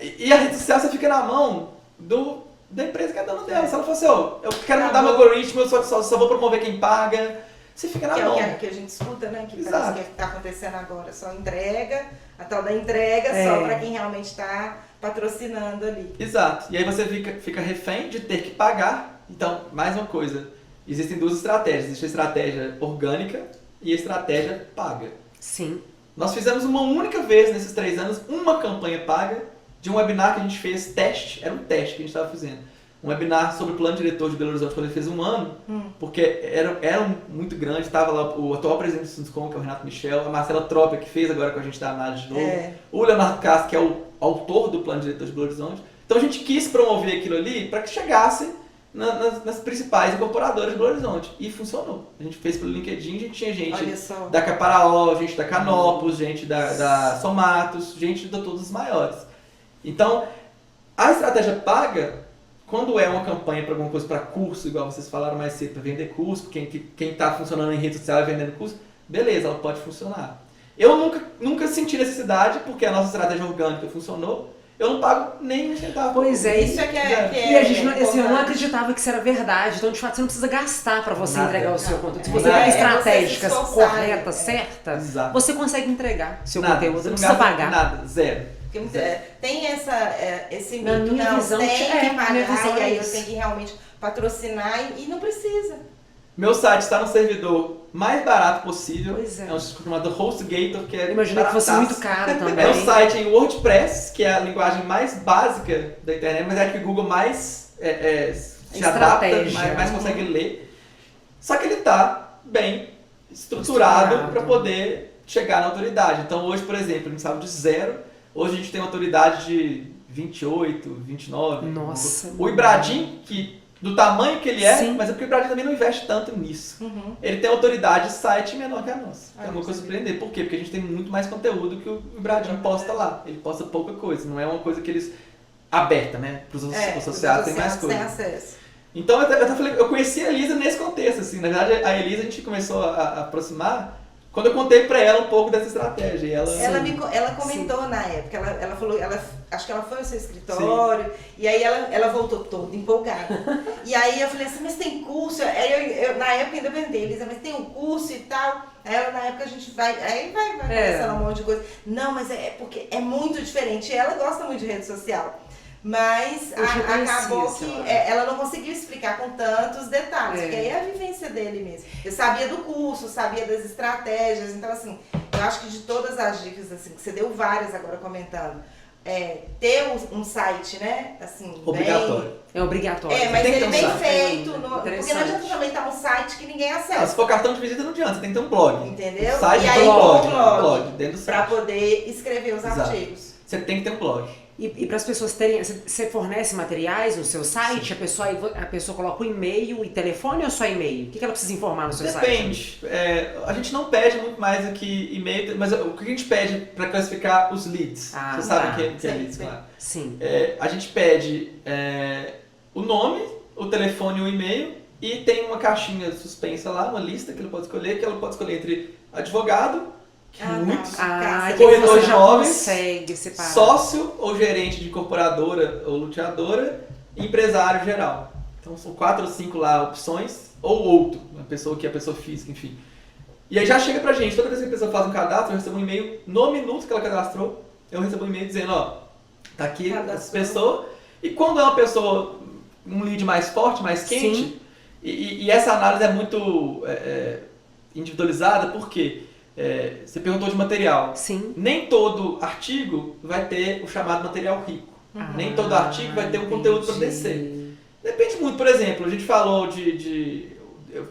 E a rede social você fica na mão da empresa que é dona dela. Se ela for assim, eu quero mudar meu algoritmo, eu só vou promover quem paga. Você fica na mão. Que é o que a gente escuta, né? Que Exato. parece que está acontecendo agora. Só entrega, a tal da entrega só para quem realmente está patrocinando ali. Exato. E aí você fica refém de ter que pagar. Então, mais uma coisa. Existem duas estratégias. Existe a estratégia orgânica e a estratégia paga. Sim. Nós fizemos uma única vez nesses 3 anos uma campanha paga de um webinar que a gente fez teste. Era um teste que a gente estava fazendo. Um webinar sobre o plano diretor de Belo Horizonte quando ele fez 1 ano, porque era muito grande, estava lá o atual presidente do Sinduscom, que é o Renato Michel, a Marcela Tropper, que fez agora com a gente da análise de novo, o Leonardo Castro, que é o autor do plano diretor de Belo Horizonte. Então a gente quis promover aquilo ali para que chegasse nas principais incorporadoras de Belo Horizonte. E funcionou. A gente fez pelo LinkedIn, a gente tinha gente da Caparaó, gente da Canopus, gente da Somatos, gente de todos os maiores. Então, a estratégia paga, quando é uma campanha para alguma coisa, para curso, igual vocês falaram mais cedo, para vender curso, quem está funcionando em rede social e vendendo curso, beleza, ela pode funcionar. Eu nunca senti necessidade, porque a nossa estratégia orgânica funcionou, eu não pago nem um centavo. Pois é, Isso é que é. E a gente assim, eu não acreditava que isso era verdade. Então, de fato, você não precisa gastar para você entregar o seu conteúdo. Se você tem estratégicas corretas, certas, você consegue entregar seu conteúdo. Você não precisa pagar. Nada, zero. Tem esse mito, na minha visão, tem que pagar, e aí eu isso. tenho que realmente patrocinar e não precisa. Meu site está no servidor mais barato possível. Pois é. É um chamado HostGator, que é Imaginei que fosse muito caro também. É um site em WordPress, que é a linguagem mais básica da internet, mas é a que o Google mais se adapta, mais consegue ler. Só que ele está bem estruturado para poder chegar na autoridade. Então hoje, por exemplo, a gente sabe de 0. Hoje a gente tem uma autoridade de 28, 29. Nossa. O Ibradim, do tamanho que ele é, Sim. mas é porque o Ibradim também não investe tanto nisso. Ele tem autoridade de site menor que a nossa. É uma coisa surpreendente. Por quê? Porque a gente tem muito mais conteúdo que o Ibradim posta lá. Ele posta pouca coisa. Não é uma coisa que eles... aberta, né? Para os associados tem mais coisa. Acesso. Então eu conheci a Elisa nesse contexto. Assim. Na verdade, a Elisa a gente começou a aproximar quando eu contei pra ela um pouco dessa estratégia. E ela comentou na época, ela falou, acho que ela foi ao seu escritório, e aí ela voltou toda empolgada. E aí eu falei assim, mas tem curso? Aí eu na época ainda perguntei, Elisa, mas tem um curso e tal? Aí ela, na época a gente vai conversando um monte de coisa. Não, mas é porque é muito diferente. Ela gosta muito de rede social. Mas acabou que ela não conseguiu explicar com tantos detalhes, porque aí é a vivência dele mesmo. Eu sabia do curso, sabia das estratégias, então assim, eu acho que de todas as dicas, assim, que você deu várias agora comentando, ter um site, né, assim, obrigatório. É obrigatório. Mas tem que ele ter um bem feito, porque não adianta também estar um site que ninguém acessa. Se for cartão de visita não adianta, você tem que ter um blog. Entendeu? O site e aí tem um blog dentro do site. Pra poder escrever os Exato. artigos. Você tem que ter um blog. E para as pessoas terem, você fornece materiais no seu site? A pessoa coloca o e-mail e telefone ou só e-mail? O que ela precisa informar no seu site? Depende. A gente não pede muito mais aqui e-mail, mas o que a gente pede para classificar os leads? Vocês sabem o que é leads, claro. Sim. A gente pede o nome, o telefone e o e-mail, e tem uma caixinha suspensa lá, uma lista que ela pode escolher entre advogado, muitos, corretor de imóveis, consegue separar. Sócio ou gerente de incorporadora ou loteadora, e empresário geral. Então são 4 ou 5 lá opções, ou outro, uma pessoa que é pessoa física, enfim. E aí já chega pra gente, toda vez que a pessoa faz um cadastro, eu recebo um e-mail no minuto que ela cadastrou, eu recebo um e-mail dizendo, tá aqui essa pessoa, e quando é uma pessoa, um lead mais forte, mais quente, e essa análise é muito individualizada, porque você perguntou de material. Sim. Nem todo artigo vai ter o chamado material rico. Nem todo artigo vai ter um conteúdo para descer. Depende muito. Por exemplo, a gente falou a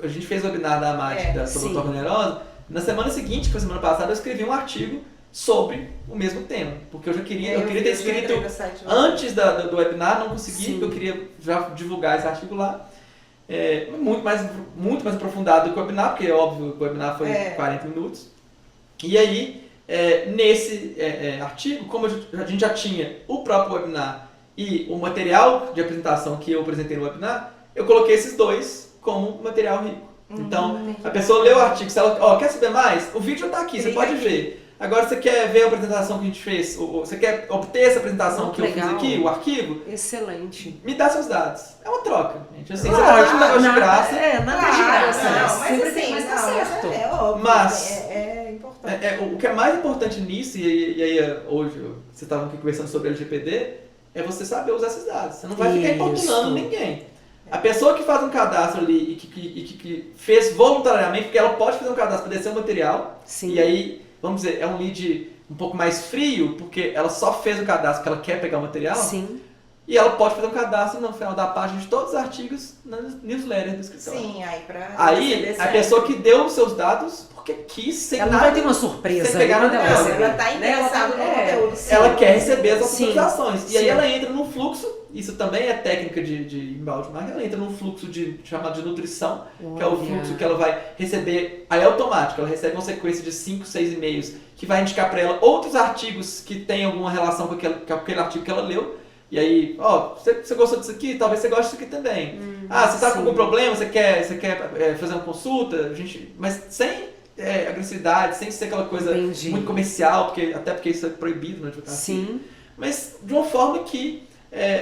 gente fez o webinar da AMAD sobre torre onerosa. Na semana seguinte, que foi semana passada, eu escrevi um artigo sobre o mesmo tema. Porque eu queria ter escrito antes do webinar, não consegui, porque eu queria já divulgar esse artigo lá. Muito mais aprofundado do que o webinar, porque é óbvio que o webinar foi 40 minutos. E aí, nesse artigo, como a gente já tinha o próprio webinar e o material de apresentação que eu apresentei no webinar, eu coloquei esses dois como material rico. Então, a pessoa lê o artigo, se ela quer saber mais, o vídeo está aqui, você pode ver. Agora você quer ver a apresentação que a gente fez? Você quer obter essa apresentação Muito que eu fiz legal. aqui, o arquivo? Excelente. Me dá seus dados. É uma troca, gente. Assim, você Lógico, pode me dar de nada- graça. nada de graça, né? Não, mas Sempre assim, tem, mas tá não, certo. É óbvio, Mas- é importante. O que é mais importante nisso, e aí hoje você estava aqui conversando sobre LGPD, é você saber usar esses dados. Você não vai ficar importunando Isso. ninguém. A pessoa que faz um cadastro ali e que fez voluntariamente, porque ela pode fazer um cadastro para descer um material, Sim. e aí, vamos dizer, é um lead um pouco mais frio, porque ela só fez o cadastro porque ela quer pegar o material, Sim. e ela pode fazer um cadastro no final da página de todos os artigos na newsletter do escritório. Sim, aí pra Aí, receber a certo. pessoa que deu os seus dados, porque quis, sem Ela não nada, vai ter uma surpresa sem ali pegar quando nada. ela Não, receber. ela tá né? interessada no É. conteúdo, sim. ela quer receber as Sim, autorizações. E aí sim. ela entra num fluxo, isso também é técnica de inbound marketing, ela entra num fluxo chamado de nutrição, que é o Olha. fluxo que ela vai receber, aí é automático, ela recebe uma sequência de 5, 6 e-mails, que vai indicar para ela outros artigos que têm alguma relação com aquele artigo que ela leu. E aí, ó, você gostou disso aqui? Talvez você goste disso aqui também. Você tá com sim. algum problema? Você quer fazer uma consulta? Mas sem agressividade, sem ser aquela coisa Entendi. muito comercial, até porque isso é proibido na advocacia. Sim. Mas de uma forma que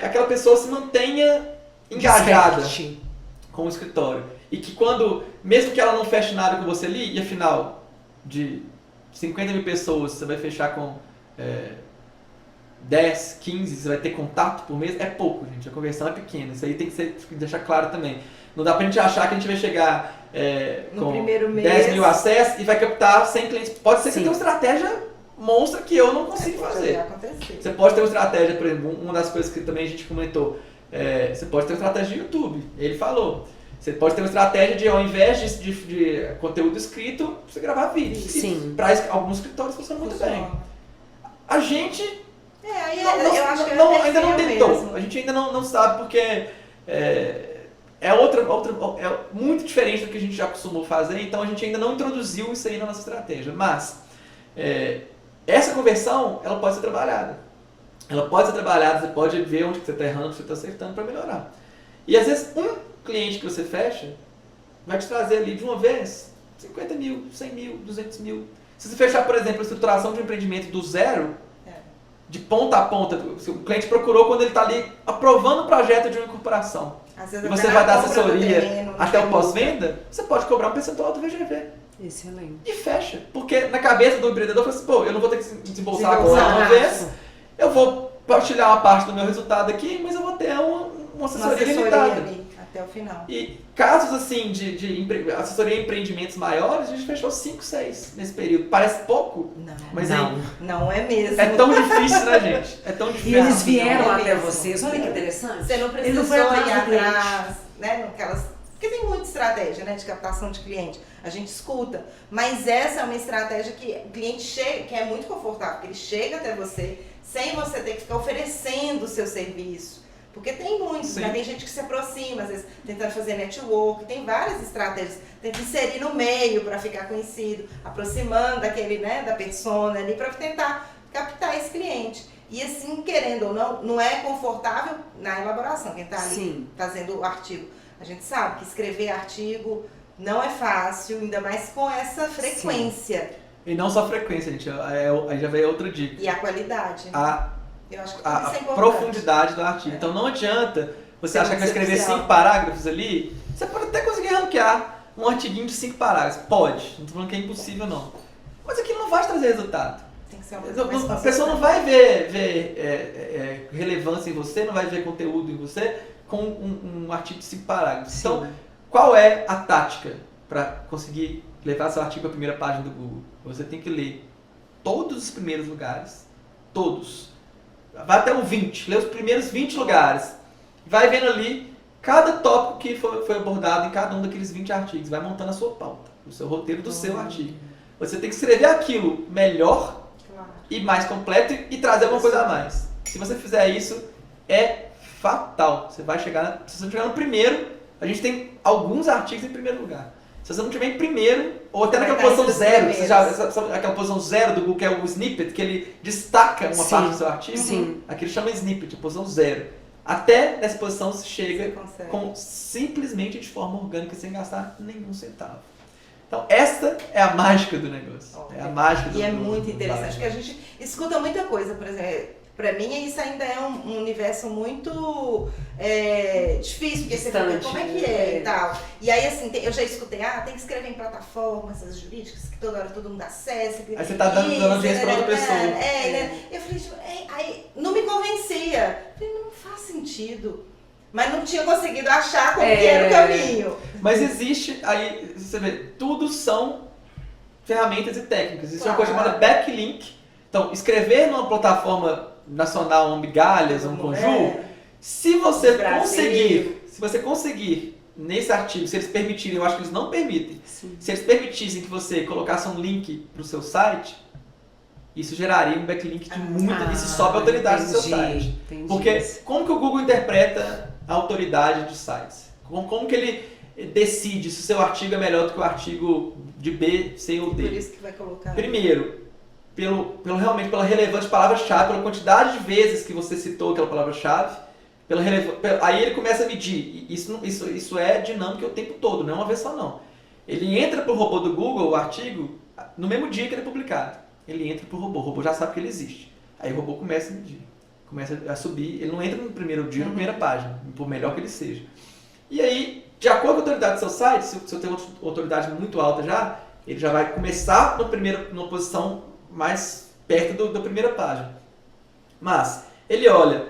aquela pessoa se mantenha engajada Desperte. com o escritório. E que mesmo que ela não feche nada com você ali, e afinal, de 50 mil pessoas, você vai fechar com 10, 15, você vai ter contato por mês, é pouco, gente. A conversão é pequena. Isso aí tem que deixar claro também. Não dá pra gente achar que a gente vai chegar No com primeiro mês. 10 mil acessos e vai captar 100 clientes. Pode ser que Sim. você tenha uma estratégia monstra que eu não consigo Pode fazer. acontecer. Você pode ter uma estratégia, por exemplo, uma das coisas que também a gente comentou, você pode ter uma estratégia de YouTube, ele falou. Você pode ter uma estratégia de, ao invés de conteúdo escrito, você gravar vídeo. Sim. Para alguns escritórios funciona muito bem. A gente Aí não, eu acho que ainda não perfil tentou, mesmo. a gente ainda não sabe porque é muito diferente do que a gente já costumou fazer, então a gente ainda não introduziu isso aí na nossa estratégia. Mas essa conversão, ela pode ser trabalhada. Ela pode ser trabalhada, você pode ver onde que você está errando, onde você está acertando para melhorar. E às vezes um cliente que você fecha vai te trazer ali de uma vez 50 mil, 100 mil, 200 mil. Se você fechar, por exemplo, a estruturação de um empreendimento do zero, de ponta a ponta, se o cliente procurou quando ele está ali aprovando o projeto de uma incorporação, Às vezes e até você na vai dar compra do assessoria terreno, até o tem pós-venda, você pode cobrar um percentual do VGV. Excelente. E fecha. Porque na cabeça do empreendedor, fala assim, eu não vou ter que desembolsar agora Desembolsar. uma vez, eu vou partilhar uma parte do meu resultado aqui, mas eu vou ter uma uma assessoria assessoria limitada. ali, até o final. E casos assim de assessoria em empreendimentos maiores, a gente fechou 5, 6 nesse período. Parece pouco, Não, mas Não. não é mesmo. é tão difícil, né, gente? É tão difícil. E eles vieram Não, até mesmo. vocês. Olha que interessante. Você não Ele precisa não foi atrás ir do cliente. atrás, né, naquelas... Porque tem muita estratégia, né, de captação de cliente. A gente escuta, mas essa é uma estratégia que o cliente chega, que é muito confortável, porque ele chega até você sem você ter que ficar oferecendo o seu serviço. Porque tem muitos, né? Tem gente que se aproxima, às vezes tentando fazer network, tem várias estratégias. Tenta inserir no meio para ficar conhecido, aproximando daquele, né, da persona ali, para tentar captar esse cliente. E assim, querendo ou não, não é confortável na elaboração, quem está ali Sim. fazendo o artigo. A gente sabe que escrever artigo não é fácil, ainda mais com essa frequência. E não só frequência, gente. Aí já veio outra dica. E a qualidade. A Eu acho que a isso é importante. profundidade do artigo. Então não adianta você achar que vai escrever 5 parágrafos ali. Você pode até conseguir ranquear um artiguinho de 5 parágrafos. Pode. Não tô falando que é impossível, não. Mas aquilo não vai te trazer resultado. Tem que ser uma coisa mais A pessoa não vai ver relevância em você, não vai ver conteúdo em você com um artigo de 5 parágrafos. Sim. Então, qual é a tática para conseguir levar seu artigo à primeira página do Google? Você tem que ler todos os primeiros lugares. Todos. Vai até o 20, lê os primeiros 20 lugares. Vai vendo ali cada tópico que foi abordado em cada um daqueles 20 artigos. Vai montando a sua pauta, o seu roteiro do seu artigo. Você tem que escrever aquilo melhor Claro. e mais completo e trazer alguma coisa a mais. Se você fizer isso, é fatal. Você vai chegar, se você não chegar no primeiro, a gente tem alguns artigos em primeiro lugar. Se você não tiver em primeiro, ou até Vai naquela estar posição entre os zero, você já, primeiros. sabe aquela posição zero do Google, que é o snippet, que ele destaca uma Sim. parte do seu artigo? Sim. Aquilo chama snippet, a posição zero. Até nessa posição se chega Você consegue. simplesmente de forma orgânica, sem gastar nenhum centavo. Então, essa é a mágica do negócio. É a mágica do E é do- muito do interessante, site. porque a gente escuta muita coisa, por exemplo. Pra mim, isso ainda é um universo muito difícil, porque você fica, Distante, como é que né? é e tal. E aí, assim, eu já escutei, tem que escrever em plataformas essas jurídicas, que toda hora todo mundo acessa. Aí você tá dando audiência pra outra pessoa. Né? Eu falei, aí não me convencia. Eu falei, não faz sentido. Mas não tinha conseguido achar como que era o caminho. Mas existe, aí você vê, tudo são ferramentas e técnicas. Existe uma Claro. coisa chamada backlink. Então, escrever numa plataforma nacional, um Migalhas, um Conjur, se você Brasil. conseguir nesse artigo, se eles permitirem, eu acho que eles não permitem, Sim. se eles permitissem que você colocasse um link para o seu site, isso geraria um backlink de muita, isso sobe a autoridade do seu site. Entendi. Porque como que o Google interpreta a autoridade de sites? Como que ele decide se o seu artigo é melhor do que o artigo de B, C ou Por D? isso que vai colocar. Primeiro, realmente pela relevante palavra-chave, pela quantidade de vezes que você citou aquela palavra-chave, aí ele começa a medir. Isso é dinâmico o tempo todo, não é uma vez só não. Ele entra pro robô do Google, o artigo, no mesmo dia que ele é publicado. Ele entra pro robô, o robô já sabe que ele existe. Aí o robô começa a medir, começa a subir, ele não entra no primeiro dia, na primeira página, por melhor que ele seja. E aí, de acordo com a autoridade do seu site, se você tem uma autoridade muito alta já, ele já vai começar numa posição mais perto da primeira página. Mas ele olha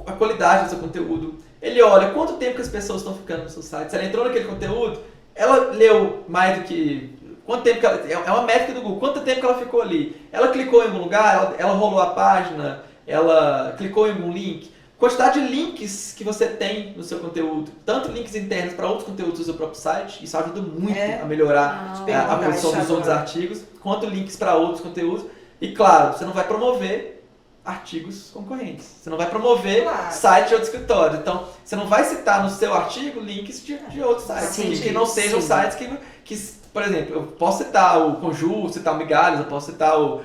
a qualidade do seu conteúdo, ele olha quanto tempo que as pessoas estão ficando no seu site. Se ela entrou naquele conteúdo, ela leu mais do que... Quanto tempo que ela... É uma métrica do Google. Quanto tempo que ela ficou ali? Ela clicou em algum lugar? Ela rolou a página? Ela clicou em algum link? Quantidade de links que você tem no seu conteúdo. Tanto links internos para outros conteúdos do seu próprio site. Isso ajuda muito a melhorar a posição dos outros artigos. Quanto links para outros conteúdos. E claro, você não vai promover artigos concorrentes. Você não vai promover site de outros escritórios. Então, você não vai citar no seu artigo links de outros sites. Que não sejam sites que, por exemplo, eu posso citar o Conjur, citar o Migalhas, eu posso citar eu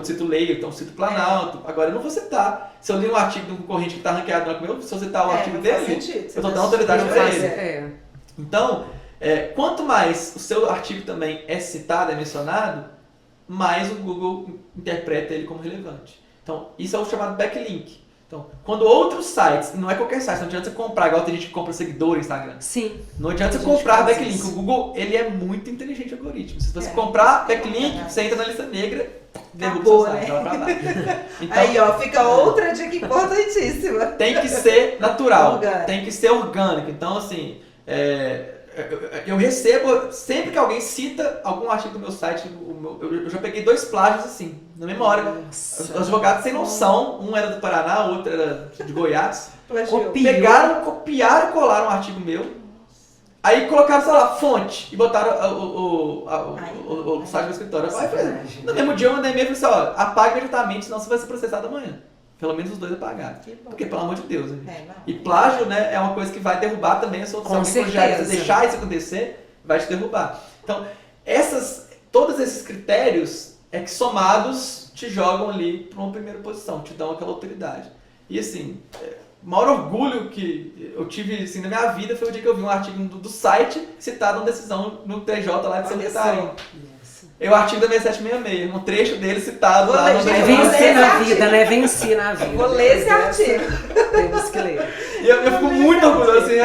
cito Leio, então eu cito Planalto. Agora eu não vou citar. Se eu li um artigo de um concorrente que está ranqueado no meu, se eu citar o artigo dele, eu estou dando autoridade para ele. Então, quanto mais o seu artigo também é citado, é mencionado, mais o Google interpreta ele como relevante. Então, isso é o chamado backlink. Então, quando outros sites, não é qualquer site, não adianta você comprar, igual tem gente que compra seguidor no Instagram. Sim. Não adianta você comprar backlink. O Google, ele é muito inteligente algoritmo. Se você comprar backlink, você entra na lista negra, derruba o seu site, vai pra baixo. Então, aí, ó, fica outra dica importantíssima. Tem que ser natural, Orgânico. tem que ser orgânico. Então, assim, eu recebo, sempre que alguém cita algum artigo do meu site, eu já peguei 2 plágios assim, na mesma hora. Os advogados sem noção, um era do Paraná, o outro era de Goiás. Pegaram, copiaram e colaram um artigo meu. Aí colocaram, sei lá, fonte e botaram o site do escritório. Aí no mesmo dia eu mandei e-mail e falei assim, ó, apaga imediatamente, senão você vai ser processado amanhã. Pelo menos os 2 apagaram. Porque, pelo amor de Deus, né? E plágio, né, é uma coisa que vai derrubar também a sua Com certeza. certeza. Se deixar isso acontecer, vai te derrubar. Então, todos esses critérios é que somados te jogam ali para uma primeira posição, te dão aquela autoridade. E assim, o maior orgulho que eu tive assim, na minha vida foi o dia que eu vi um artigo do site citado uma decisão no TJ lá de Santa Catarina. É o artigo da 6766, um trecho dele citado lá no É vencer na vida, né? Vencer na vida. Vou ler esse artigo. Temos que ler. E eu fico muito orgulhoso, assim,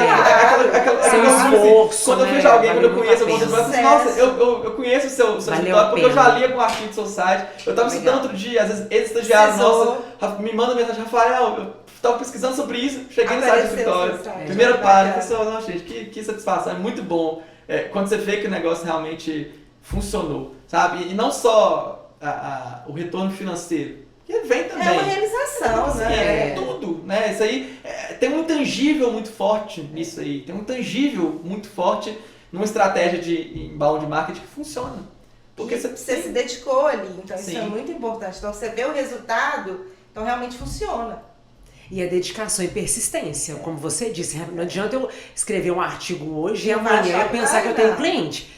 Seu esforço, quando eu vejo alguém, quando eu conheço algum advogado, eu falo, nossa, eu conheço o seu escritório, porque eu já li algum artigo do seu site. Eu tava estudando outro dia, às vezes ex-estagiário nosso me manda mensagem, Rafael, eu tava pesquisando sobre isso, cheguei no site do escritório, primeira página, pessoal, nossa gente, que satisfação, é muito bom quando você vê que o negócio realmente funcionou, sabe? E não só o retorno financeiro, que vem também. É uma realização, Assim, né? é tudo, né? Isso aí tem um intangível muito forte nisso aí. Tem um intangível muito forte numa estratégia de inbound marketing que funciona. Porque você se dedicou ali, então isso Sim. é muito importante. Então você vê o resultado, então realmente funciona. E a dedicação e persistência, como você disse, não adianta eu escrever um artigo hoje e Não vai amanhã achar eu que pensar vai que eu tenho dar. cliente.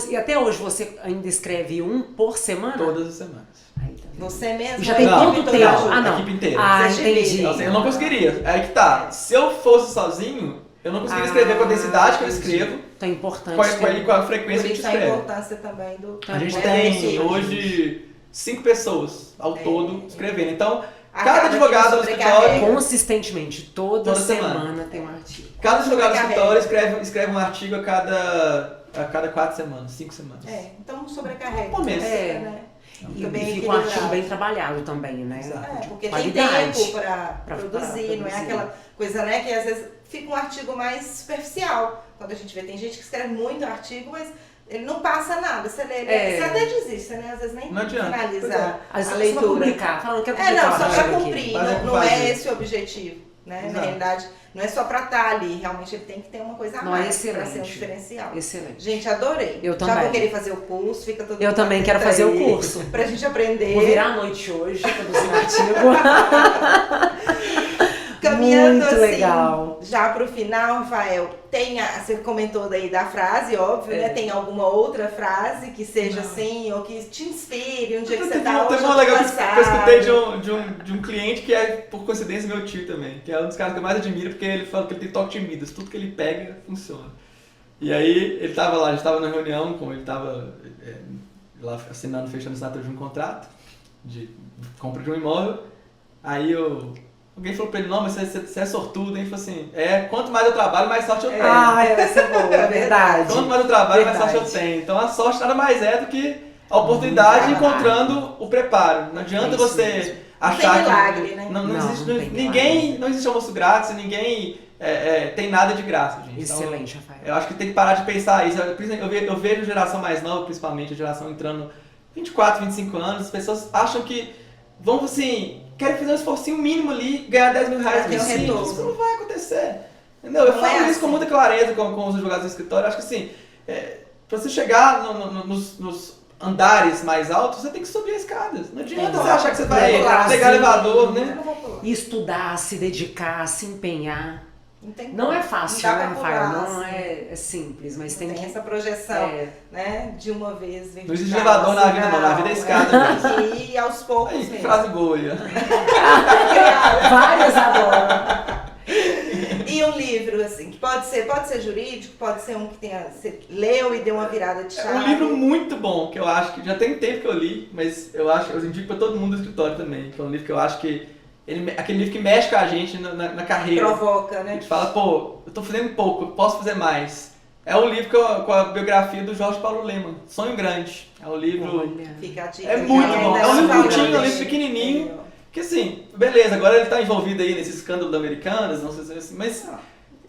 E até hoje você ainda escreve um por semana? todas as semanas. Aí, tá vendo? Você mesmo. E já a tem equipe quanto toda tempo? ajuda. Ah, não. A equipe inteira. Ah, Você entendi. divide. Então, assim, eu não conseguiria. Aí que tá. Se eu fosse sozinho, Eu não consegui escrever com a densidade que eu escrevo, Então é importante. com a Por frequência que a isso gente a escreve. importância também do... A gente É, tem hoje 5 pessoas ao todo escrevendo. Então, cada Acaba advogado que no sobrecarrega. escritório, Consistentemente, toda semana. semana tem um artigo. cada advogado no Sobrecarrega. escritório escreve um artigo a cada 4 semanas, 5 semanas. Então sobrecarrega. Por mês. Né? E Fica bem fica um artigo equilibrado. bem trabalhado também, né? Exato. Porque Qualidade. tem tempo para Pra produzir, não é produzir. aquela coisa, né, que às vezes fica um artigo mais superficial. Quando a gente vê, tem gente que escreve muito artigo, mas ele não passa nada. Você lê, você até desiste, né? Às vezes nem Não adianta. finaliza Às a vezes só pra leitura. publicar, falando que é publicar Não, um só artigo para aqui. cumprir, Fazer por não é fazer. esse o objetivo, né? Na Exato. realidade, não é só para estar ali, realmente ele tem que ter uma coisa a Não, é mais para ser um excelente. diferencial. Excelente. Gente, adorei. Eu Já também. vou querer fazer o curso, fica todo Eu mundo também quero atento fazer o aí, curso. Pra gente aprender. Vou virar a noite hoje, produzindo artigo. Caminhando Muito assim, legal. já pro final, Rafael, você comentou daí da frase, óbvio, né? Tem alguma outra frase que seja assim, ou que te inspire, um dia que você tá Teve hoje uma legal que eu escutei cansado. de um cliente que é, por coincidência, meu tio também. Que é um dos caras que eu mais admiro, porque ele fala que ele tem toque de Midas. Tudo que ele pega, funciona. E aí, ele tava lá, a gente tava na reunião, como ele tava lá assinando, fechando assinatura de um contrato de compra de um imóvel. Aí alguém falou pra ele, não, mas você é sortudo, hein? Ele falou assim, quanto mais eu trabalho, mais sorte eu tenho. Essa é boa, é verdade. Quanto mais eu trabalho, mais Verdade. sorte eu tenho. Então a sorte nada mais é do que a oportunidade encontrando o preparo. Não adianta isso você mesmo. achar Não tem milagre, né? não Não, existe, não tem ninguém, não existe almoço grátis, ninguém tem nada de graça, gente. Então, Excelente, Rafael. eu acho que tem que parar de pensar isso. Eu vejo a geração mais nova, principalmente a geração entrando 24, 25 anos, as pessoas acham que vão assim, querem fazer um esforcinho mínimo ali, ganhar 10 mil reais Pra ter um mês. retorno. Isso não vai acontecer. Entendeu? Eu Não falo é isso assim. com muita clareza com os advogados do escritório. Eu acho que assim, pra você chegar nos andares mais altos, você tem que subir as escadas. Não adianta você achar que você vai pular, pegar sim. elevador, Você né? não vai pular. Estudar, se dedicar, se empenhar. Tem Não como. é fácil, dá né, pra Rafael? pular, Não assim. é simples, mas Tem tem que... essa projeção, né? De uma vez vertical. Não existe elevador na vida, não. Na vida é escada Tem que ir aos poucos Aí, que mesmo. frase boa aí, ó. Várias agora. E um livro, assim, que pode ser jurídico, pode ser um que você leu e deu uma virada de É chave. um livro muito bom, que eu acho que já tem tempo que eu li, mas eu indico pra todo mundo do escritório também. Que é um livro que eu acho que aquele livro que mexe com a gente na carreira. Provoca, A né? gente fala, pô, eu tô fazendo pouco, eu posso fazer mais. É um livro com a biografia do Jorge Paulo Lemann, Sonho Grande. É um livro... Olha. Fica a dica. É muito Quem bom. ainda É um não livro falou, curtinho, é um livro deixa- pequenininho. Que assim, beleza, agora ele tá envolvido aí nesse escândalo da Americanas, não sei se é assim, mas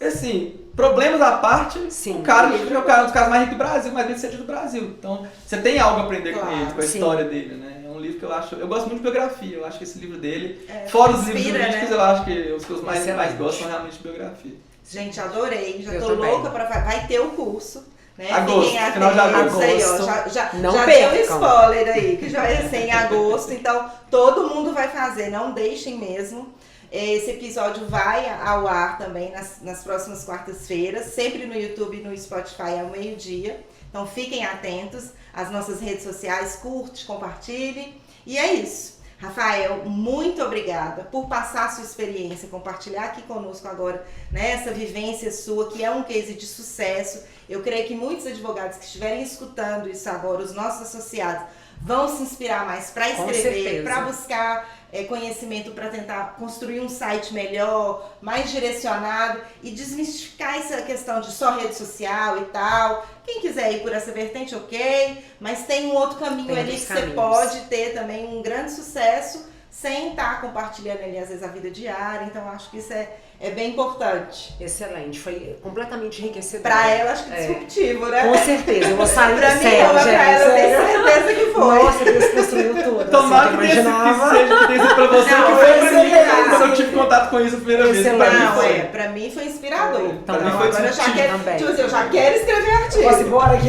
assim, problemas à parte, Sim. o cara é um dos caras mais ricos do Brasil, mais bem sucedido do Brasil. Então, você tem algo a aprender com Claro, ele, com a sim. história dele, né? É um livro que eu gosto muito de biografia, eu acho que esse livro dele, É, fora os livros inspira, jurídicos, né? eu acho que os que eu mais Excelente. gosto são realmente de biografia. Gente, adorei. Já Eu tô também. louca pra... Vai ter o curso. Né? Agosto, Fiquem final de atentos aí, ó. agosto. Já Não deu percam. spoiler aí, que já vai ser em agosto. Então, todo mundo vai fazer. Não deixem mesmo. Esse episódio vai ao ar também nas próximas quartas-feiras, sempre no YouTube e no Spotify ao meio-dia. Então fiquem atentos às nossas redes sociais, curte, compartilhe. E é isso. Rafael, muito obrigada por passar a sua experiência, compartilhar aqui conosco agora, né, essa vivência sua, que é um case de sucesso. Eu creio que muitos advogados que estiverem escutando isso agora, os nossos associados, vão se inspirar mais para Com escrever, certeza. para buscar conhecimento, para tentar construir um site melhor, mais direcionado e desmistificar essa questão de só rede social e tal. Quem quiser ir por essa vertente, ok, mas tem um outro caminho Tem ali que outros você caminhos. pode ter também um grande sucesso sem estar compartilhando ali, às vezes, a vida diária. Então, acho que isso é bem importante. Excelente, foi completamente enriquecedor. Pra ela, acho que disruptivo, né? Com certeza, eu vou sair Pra mim, sério, não, gente, pra ela, eu tenho sério. certeza que foi. Nossa, Deus construiu tudo. Tomara assim, que eu imaginava. tenha sido pra você, Não, que foi pra mim, excelente. quando eu tive contato com isso a primeira vez. Excelente. Pra mim Não, foi. pra mim foi inspirador. Então, Pra mim foi agora eu já disruptivo quero, também. tipo assim, eu já quero escrever artigo. Posso ir embora aqui?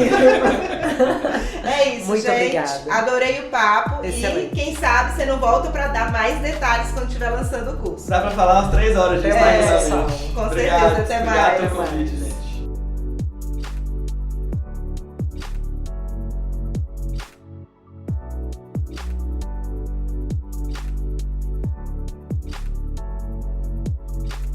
É isso, Muito gente. obrigada. Adorei o papo. Excelente. E quem sabe você não volta pra dar mais detalhes quando estiver lançando o curso. Dá pra falar umas 3 horas disso. É, né? pessoal. Com Obrigado, certeza. Até obrigado mais. pelo convite.